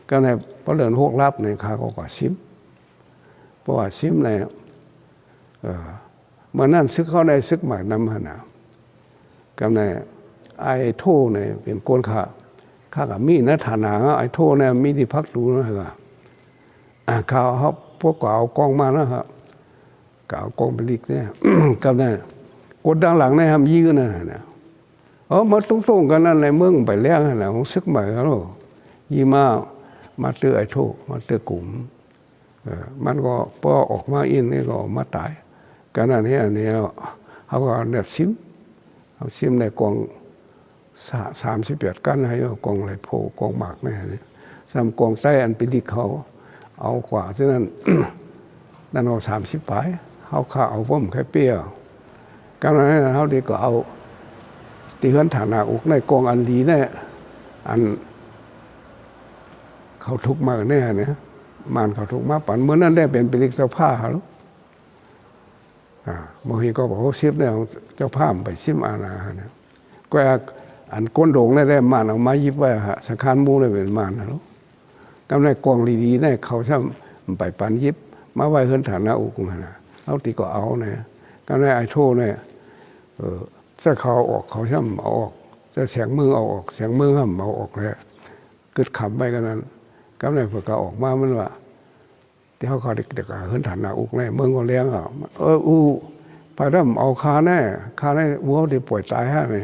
B: ก็ในพอเดินหกลับในเขาก็ก่อซิมเพราะว่าซิมในเมื่อนั้นซึกเขาได้ซึกหมายนำหนากับในไอโทเนี่ยเป็นโกนข้ากับมีนัฐานะไอโทเนี่ยมีที่พักดูนะครับข่าวเขาพวกก่าวกองมานะครับก่าวกองเป็นลิกเนี่ยกับในกดดังหลังในทำยี่กันนะมาตรงๆกันนั่นในเมืองไปแล้วนะของซึกใหม่เขายี่มาเตือไอโทมาเตือกลุ่มมันก็พอออกมาอินนี่ก็มาตายกันนั่นเนี่ยเขาก็เนี่ยซิมในกอง38 กันให้กองไรโพกองหมากเนี่ยซ้ำกองใต้อันเป็นดิเขาเอากว่าฉะนั้นนั่นเอา30 ปลายเขาข้าเอาพ่มแค่เปี้ยกันนั้นเขาดีก็เอาตีเฮือนฐานะอกในกองอันดีเนี่ยอันเขาทุกมาเนี่ยมันเขาทุกมาปั่นเมื่อนั้นได้เป็นลิกเจ้าผ้าเขาบางทีก็บอกว่าซิมเนี่ยเจ้าผ้าไปซิมอาณาเนี่ย ก็อันก้นโด่งได้มาเอามายิบไว้ฮะสังขารมูได้เป็นมานะลูกกำไรกองดีๆได้เขาช่ำไปปันยิบมาไว้เฮือนฐานะอุกมานะเอาตีก็เอาเนี่ยกำไรไอโทเนี่ยจะเขาออกเขาช่ำเอาออกจะเสียงมือเอาออกเสียงมือห้ามเอาออกเลยกึดขำไปกันนั้นกำไรพอก็ออกมามันว่าที่เขาเด็กๆเฮือนฐานะอุกเนี่ยเมืองก็เลี้ยงอ่ะไปเริ่มเอาคาแน่วัวที่ป่วยตายฮะเนี่ย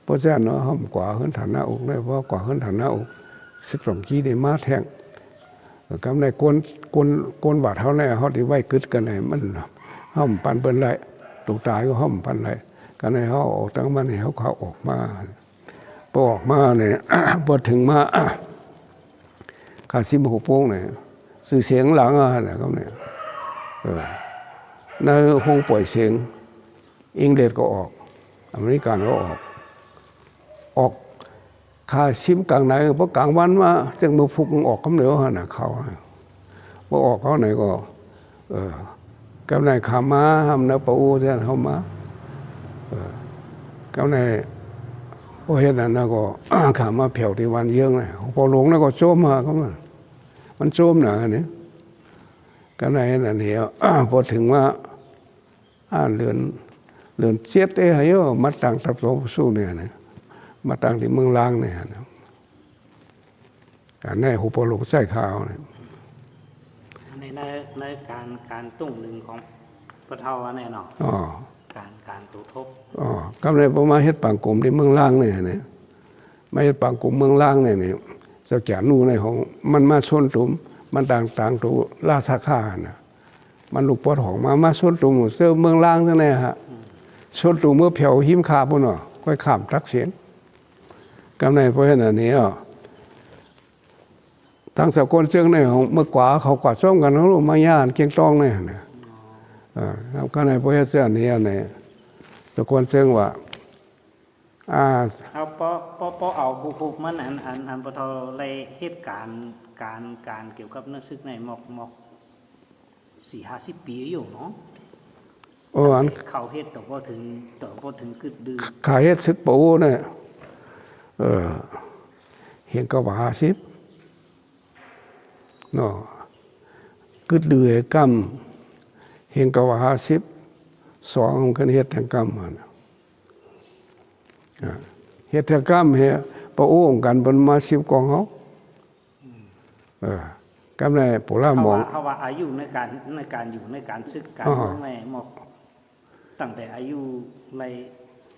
B: เพราะฉะนั้นเนาะห้ามกว่าเฮือนฐานะอุกเนี่ยเพราะกว่าเฮือนฐานะอุก12 กี้ได้มาแทงกำไรกวนบาดเท่าแน่เขาที่ไว้กึดกันไหนมันห้ามปันเป็นไรถูกตายก็ห้ามปันไรกันในเขาออกตั้งมันให้เขาออกมาพอออกมาเนี่ย พอถึงมาขาซิมหัวโป้งเนี่ยสื่อเสียงหลังอะไรก็เนี่ยในห้องปล่อยเสียงอังกฤษก็ออกอเมริกันก็ออกขาซิมกลางไหนเพราะกลางวันมาจึงมาพุกออกคำเหนียวหน่ะเขาพอออกเขาไหนก็กำไรขามาทำนะปูเท่าเขามากำไรโอ้เห็นนั่นนะก็ขามาเผียวที่วันเยื่องเลยพอหลงแล้วก็โจมมาเขามันโจมหนาเนี่ยกำไรนั่นเหี้ยพอถึงว่าเรือนเจ็ดเอ้ยมาต่างทับโซสู้เนี่ยนะมาต่างที่เมืองล้างเนี่ยนะการแน่หูพอหลงใส่ข่าวเนี่ย
A: ในการตุ้งหนึ่งของพระเท่าแน่นอนการตุทบ
B: กำไรประมาณเฮ็ดปางกลมที่เมืองล่างเนี่ยนะไม่เฮ็ดปางกลมเมืองล่างเนี่ยสักแก่นู่ในของมันมาชนตุ่มมันต่างตัวราชาค่านะมันลูกปอดของมาชนตุ่มเสื้อเมืองล่างทั้งนั้นฮะชนตุ่มเมื่อเผียวหิมขาปุ่นเนาะค่อยข้ามทักเสียนกำไรเพราะฉะนั้นนี่ทางสากลเชิงในของเมื่อกว่าเขากว่าซ่อมกันเขาลูกมาย่านเกียงต้องเนี่ยนะก็ในประเทศเสียนี้เนี่ยสกุลเชิงว่า
A: เอาปอเอาผูกมันอันปทเลยเหตุการเกี่ยวกับนักศึกในหมอก4-50 ปีอยู่เนาะเขาเฮ็ดต่อพอถึงกึดดื้อ
B: ขาเฮ็ดซึกปูเนี่ยเห็นก็ว่า50เนาะกึดดื้อกำเห็นก็ว่า52กันเฮ็ดทางกรรมมันเฮ็ดทางกรรมเฮพระองค์กันบนมา10กองเฮากำไรปุระมอง
A: เขาว่าอายุในการอยู่ในการศึกการในหมอกตั้งแต่อายุไร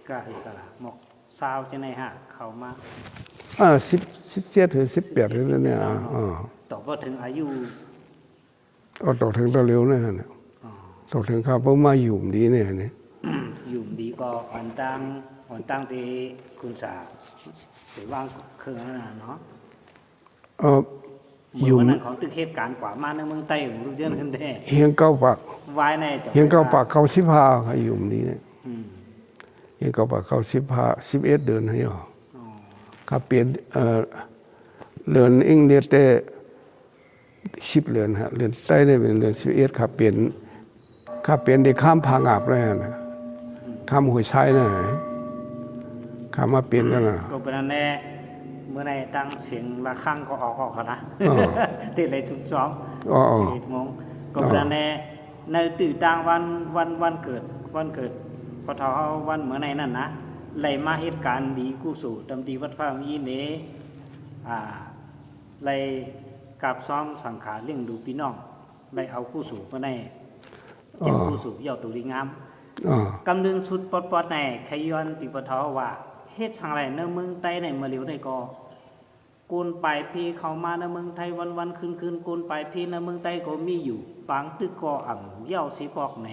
A: ก็เฮ็ดก็ล่ะหมอก20จังได๋ฮะเข้ามา
B: 17ถึง18นี่เนี่ย
A: ต่อพอถึงอายุ
B: ต่อถึงตะเร็วเนี่ยต่อถึงครับเพราะมาอยู่ดีเนี่ย
A: อยู่ดีก็อ่อนตั้งที่คุณสาไปวางเครื่องนั่นน่ะเนาะอยู่นั่นของตึกเหตุการณ์กว่ามาในเมืองไต้ของทุกเรื่องขึ้นแท้
B: เฮียงเก้าปัก
A: ไว้ใน
B: เฮียงเก้าปักเขา15ค่ะอยู่ดีเนี่ยเฮียงเก้าปักเขา11เดือนให้ครับเปลี่ยนเรือนอังกฤษได้10เรือนฮะเรือนใต้ได้เป็นเรือน11ครับเปลี่ยนได้ข้ามผางาบเลยนะข้ามห้วยไส้นะข้ามมาเปลี่ยนกันนะ
A: ก็เป็นแน่เมื่อในตั้งเสียงระฆังก็ออกนะติดเลยชุกซ้อม11 โมงก็เป็นแน่ในตื่นต่างวันเกิดพอเท่าวันเมื่อในนั่นนะเลยมาเหตุการณ์ดีกู้สู่ตำดีวัดพระมีเนเลยกับซ้อมสังขารเลี้ยงดูพี่น้องเลยเอากู้สู่มาในเจ็บกู้สู่ยอดตุลีงามกำนึงชุดปอดในขย้อนติปทว่าเฮ็ดสังไรในเมืองใต้ในเมื่อเร็วได้ก็กูนไปพี่เข้ามาในเมืองไทยวันคืนกูนไปพี่ในเมืองใต้ก็มีอยู่บางตึกก็เย่าสิบอกใน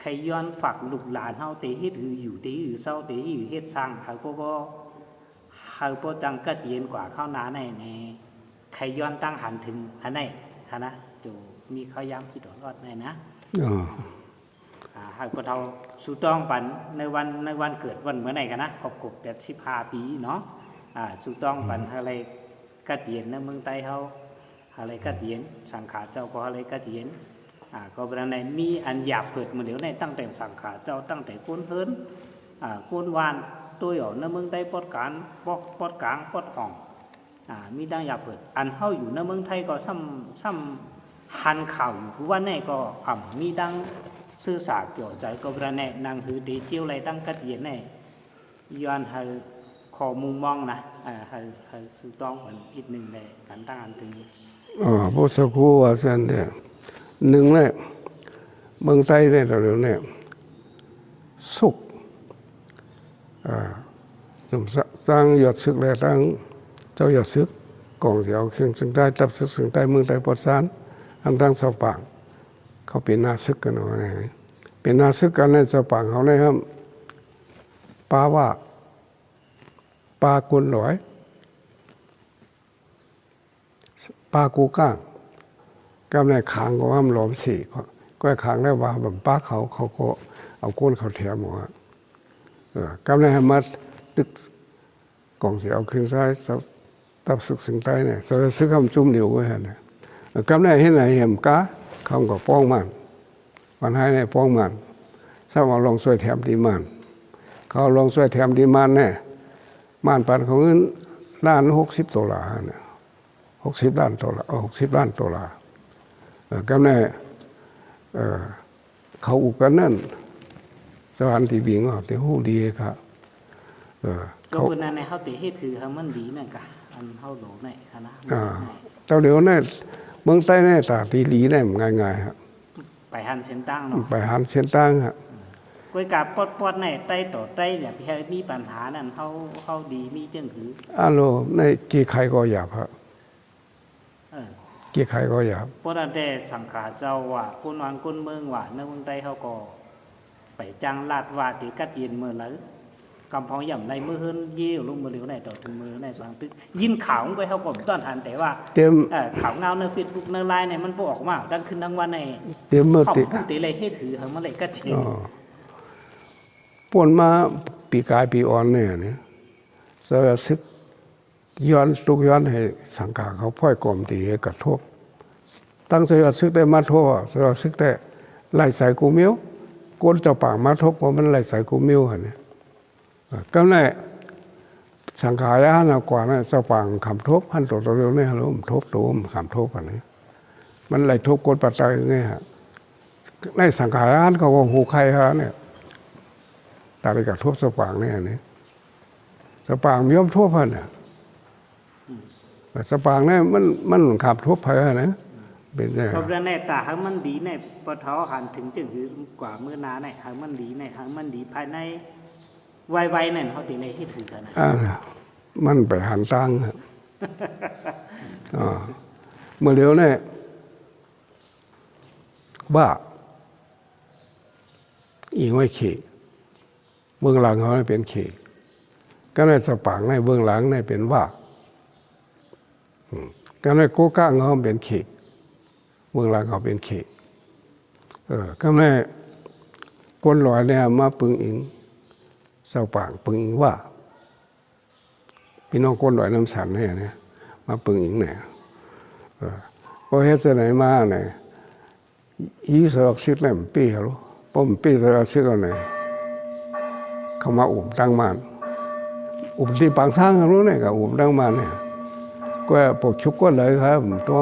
A: ขย้อนฝักลูกหลานเฮาเตเฮ็ดหืออยู่เตหือเศร้าเตหือเฮ็ดสร้างเขาบ่จังกะเจียนกว่าเข้านาในขย้อนตั้งหันถึงอันไหนคะนะจูมีข้าวยามที่ตลอดในนะหากพวกเราสู้ต้องปันในวันเกิดวันเมื่อไหร่กันนะครบ85 ปีเนาะสู้ต้องปันอะไรกะเตียนในเมืองใต้เขาอะไรกะเตียนสังขารเจ้าก็อะไรกะเตียนก็เป็นในมีอันหยาบเกิดมาเดี๋ยวในตั้งแต่สังขารเจ้าตั้งแต่ก้นเฮิรนก้นวานต ตัวอยู่ในเมืองใต้ปอดการปอดกลางปอดห้องมีดังอย่าเปิดอันเฮาอยู่ในเมืองไทยก็ซ้ำหันข่าวอยู่ผู้ว่าแน่ก็มีดังสื่อสารเกี่ยวใจก็ประแน่นางหือดีเจียวอะไรตั้งกัดเย็นแน่ย้อนให้ขอมุมมองนะให้สุต้องเหมือนอีกหนึ่งเลยการตั้งอันถึง
B: พวกสักครู่ว่าเส้นเนี่ยหนึ่งเลยเมืองไทยเนี่ยเราเนี่ยสุขสร้างยอดซึกเลยตั้งเจ้ายอดซึกกองเสียวเครื่องซึ่งได้ตับซึกซึ่งได้เมืองไทยปอดซานทั้งสาวปางเขาเป็นนาซึกกันเอาไงเป็นนาซึกกันในสาวปางเขาเนี่ยครับปาว่าปากุลหลอยปากูก้างกำในขางก็ห้ามหลอมสี่ก็ขางได้ว่าแบบป้าเขาก็เอาก้นเขาแถมหมดกำในมาตึกกองเสียเอาขึ้นซ้ายตับศึกสึงใต้เนี่ยซึกคำจุ่มเหนียวไว้ฮะเนี่ยกำในให้ไหนเห็มก้าคำก็ป้องมันวันให้เนี่ยป้องมันถ้าว่าลองช่วยแถมดีมันเขาลองช่วยแถมดีมันเนี่ยมันปันของเงินล้าน$60เนี่ย$60 ล้าน$60 ล้านก็แน่เขาอุกกันนั่นสวรรค์ที่วิ่งออกที่หูดีครับ
A: ก็วันนั้นในเขาตีให้ถือเขามันดีนั่นกะอันเขาโหลในคณะ
B: เจ้าเดี๋ยวเนี่ยเมืองใต้เนี่ยตาตีหลีเนี่ยง่ายๆครับ
A: ไปหันเส้นตั้งเนาะ
B: ไปหันเส้นตั้งครับ
A: กวยกาปอดในใต้ต่อใต้เนี่ยพี่มีปัญหานั่นเขาดีมีเจ้งหือ
B: โลในกี่ใครก็หยาบครับกี่ใครก็หยาบ
A: เพราะนั่นแต่สังขาเจ้าว่าคนวางคนเมืองว่าในเมืองใต้เขาก็ไปจ้างลาดว่าตีกัดเย็นเมื่อไหร่กำพองย่ำในมือเฮิรนเยี่ยวลงมือเหลียวในต่อถึงมือในบางตึกยินข่าวไปเขาก็ต้อนทันแต่ว่าข่าวเงาในเฟซบุ๊กในไลน์เนี่ยมันโผล่ออกมาดังขึ้นดังวันในของตีเลยให้ถือเขามาเลยกัดเย็น
B: ป่วนมาปีกายปีอ่อนเนี่ยเสือซึกย้อนทุกย้อนให้สังกัดเขาพ่อยกลมตีกระทบตั้งเสือซึกได้มาทั่วเสือซึกได้ไล่ใส่กูมิ้วก้นเจ้าปากมาทบว่ามันไล่ใส่กูมิ้วเนี่ยก็เลยสังขารแล้วนะกว่านะเจ้าปากคำทบพันตัวเร็วเนี่ยรู้ทบตัวคำทบอันนี้มันไล่ทบก้นปัจจัยไงฮะในสังขารแล้วเขาก็หูใครฮะเนี่ยตาไปกับทบเจ้าปากเนี่ยนี่เจ้าปากย่อมทบพันเนี่ยสปางเนี่ยมันขับทุบเพลนะเป็นไง
A: เพราะในตาหางมันดีในปะท้อหันถึงจึงหือกว่าเมื่อนาในหางมันดีในหางมันดีภายในไวๆนั่นเขาตีเลยให้ถือกันนะ
B: มันไปหันตั้งครับเมื่อเร็วเนี่ยบ้าอีกไม่เขเบื้องหลังเขาเป็นเขก็ในสปางในเบื้องหลังในเป็นว่าการในโก้ก้างเขาเป็นเขกเมืองหลังเขาเป็นเขกก็ในก้นลอยเนี่ยมาปึงอิงเสาปางปึงอิงว่าพี่น้องก้นลอยน้ำสันเนี่ยมาปึงอิงเนี่ยพอเฮ็ดไหนมาเนี่ยอีสอกชิดเนี่ยปีเหรอป้อมปีสอกชิดเอาเนี่ยเขามาอุ่มตั้งมันอุ่มที่ปางทางรู้เนี่ยกับอุ่มตั้งมันเนี่ยก็ปกชุกก็เลยครับตัว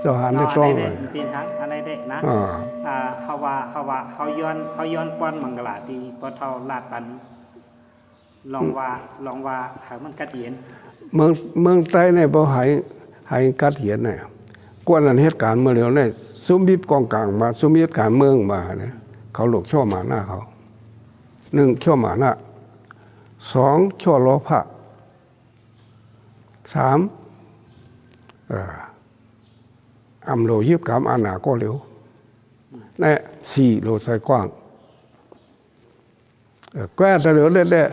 B: สหารที่ต้องเลย
A: เป็นทั้งอะไรเด็กนะเขาย้อนป้อนมังกรที่พอเท่าลาดปันลองว่าหามันกัดเหียน
B: เมืองใต้ในบ่หายกัดเหียนเนี่ยกวนนั้นเหตุการณ์เมื่อเร็วเนี่ยซุ่มบิบกองกลางมาซุ่มเหตุการณ์เมืองมาเนี่ยเขาหลกชั่วหมาหน้าเขา1ชั่วหมาหน้า2ชั่วล้อผ้า3โลยิบกำอานาก็เร็วและ4โลใส่กว้างแก้แต่เร็วเล่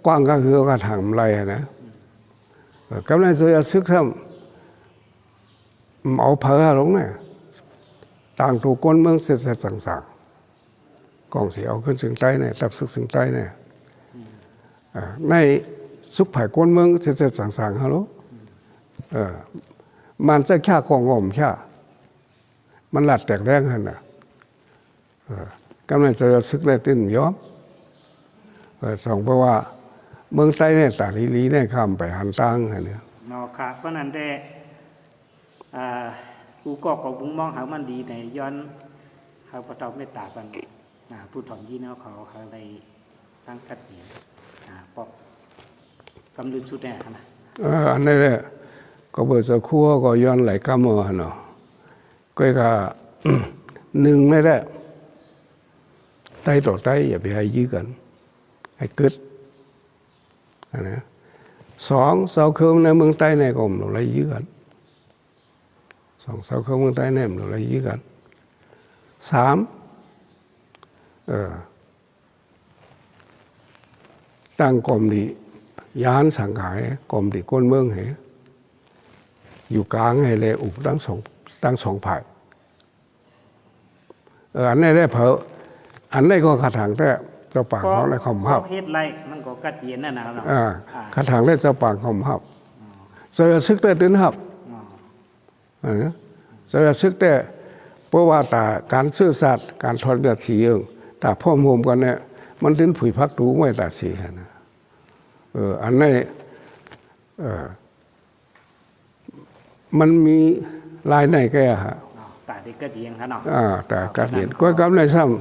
B: กว้างก็คือกระถางไรนะกำลังจะซึกซ้ำเอาเผาลงเนี่ยต่างถูกก้นเมืองเสร็จสั่งกองเสียเอาขึ้นสึงใต้เนี่ยตับซึกสึงใต้เนี่ยในสุขไผ่ก้นเมืองเสร็จสั่งฮัลโหลมันจะแค่กองแค่มันหลัดแตกแรงขนาดกำลังจะซึกเลยติ้นย้อมส่งเพราะว่า เมืองใต้เนี่ยตาลีลีเนี่ยข้ามไปหันตั้งเนี่ย
A: เนาะค่ะเพราะนั้นแต่กูก็ของบุ้งมองหามันดีในย้อนเขาพระเจ้าเมตตากันผู้ถอนยี่เนาะเขาอะไรตั้งกัดเหนียปอกกำลือชุดแน่นะ
B: อันนี้แหละก็เบิดสะคั่วก็ย้อนไหลกำมาเนาะก็หนึ่งนี่แหละใต้ต่อใต้อย่าไปให้ยื้อกันให้กึดนะสองเสาเคิมในเมืองใต้ในกรมเราไล่ยื้อกันสองเสาเคิมเมืองใต้ในเราไล่ยื้อกันสามตั้งกรมดียานสังขายกรมดีก้นเมืองเหอยู่กลางให้เลยอุบตั้งสองฝ่ายอันนี้ได้เผออันนี้ก็ขัดทางแต่เจ้าป่าเขาเลยคอมหับ
A: เฮ็ดไรมันก็กัดเย็นนั่นนะเนาะ
B: ขัดทางได้เจ้าป่าคอมหับเสือซึกแต่ตื่นหับเสือซึกแต่เพราะว่าตาการซื่อสัตย์การทอดเดือดสีเองแต่พ่อมโฮมกันเนี่ยมันถึงผุยพักดูไม่ตาสีนะอันนี้มันมีลายไหนแก่ฮะ
A: แต่เด็กก็เจียงฮะเนาะ
B: แต่การเห็นก็กำในซ้ำ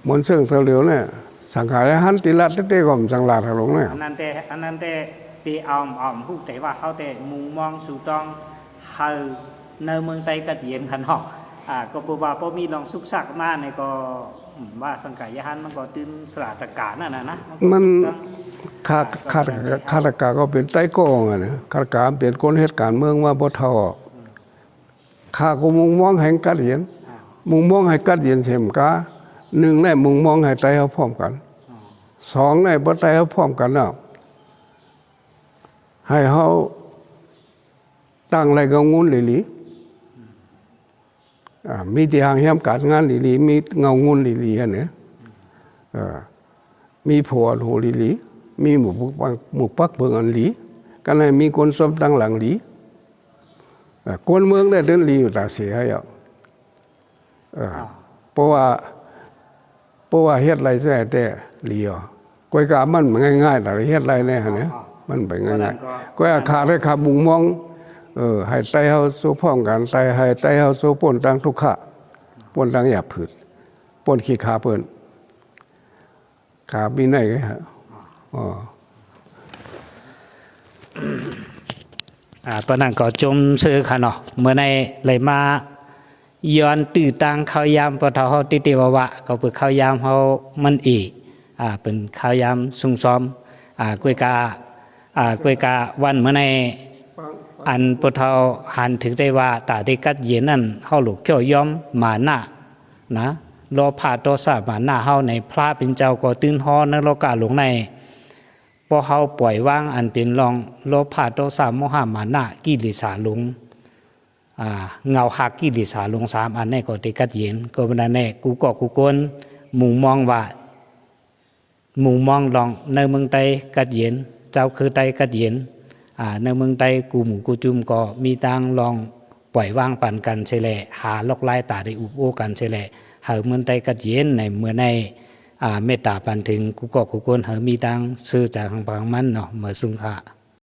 B: มนเสื่องเสลียวเนี่ยสังขารหันติลัดเต้ก่อมสังลาทางลงเนี่ย
A: อันนั้นแต่ตีอมผู้ใจว่าเขาแต่มุงมองสู่ต้องเขาในเมืองไต้ก็เจียงฮะเนาะก็ปูว่าพอมีลองซุกซักมาในก็ว่าสังขารหันมันก็ตื่นสลาดตะการนั่นนะ
B: มันข้าราชการก็เป็นใต้กองอ่ะนะข้าราชการเป็นคนเหตุการณ์เมืองว่าบ่เท่าข้าก็มุงมองแห่งกัดเห็นมุงมองให้กัดเห็นเสมกาหนึ่งในมุงมองให้ไตเขาพร้อมกันสองในบ่ไตเขาพร้อมกันแล้วให้เขาตั้งอะไรก็งุนหลีมีที่ห่างแหมการงานหลีมีเงางุนหลีอันนี้มีผัวโหหลีมีหมู่ปักเบิ่งอันหลีกันให้มีคนสมตั้งหลังหลีคนเมืองได้เดินหลีอยู่ตาเสียให้เพราะว่าเฮ็ดไรแท้แต่หลีก้อยกามันง่ายๆแต่เฮ็ดไรแน่เนี่ยมันไปง่ายๆก้อยขาได้ขาบุงมองให้ไตเฮาสู้พร้อมกันให้ไตเฮาสู้ป่นตังทุกขะป่นตังหยาบผืดป่นขี้ขาเปิ้นขามีไหนฮะ
A: ปนังก็จมซื้อค่ะเนาะเมื่อในเลยมาย้อนตื่นตังข้าวยามปะเทาเฮาติวะก็เปิดข้าวยามเฮามันอีเป็นข้าวยามซุ่มซ้อมกวยกาวันเมื่อในอันปะเทาหันถึงได้ว่าตาได้กัดเย็นนั่นเฮาหลุกเกี่ยวยอมมาหน้านะรอผ่าตัวสามาหน้าเฮาในพระเป็นเจ้าก็ตื่นฮ้อนโลกาหลงในพอเฮาปล่อยว่างอันเป็นรองโลภะโทสะโมหะมานะกิเลสาหลงเงาหักกิเลสาหลง3อันนี้ก็ได้กัดเย็นก็บ่ได้แน่กูก็กูคนมุงมองว่ามุงมองลองในเมืองไต้กัดเย็นเจ้าคือไต้กัดเย็นในเมืองไต้กูหมู่กูจุ่มก็มีตังลองปล่อยว่างปันกันเสแลหาลอกลายตาได้อุบโอกันเสแลหาเมืองไต้กัดเย็นในเมื่อในเมตตาปันถึงกูก็กูคนหามีตังซื้อจากทางบางมันเนาะเมื่อสุงค่ะ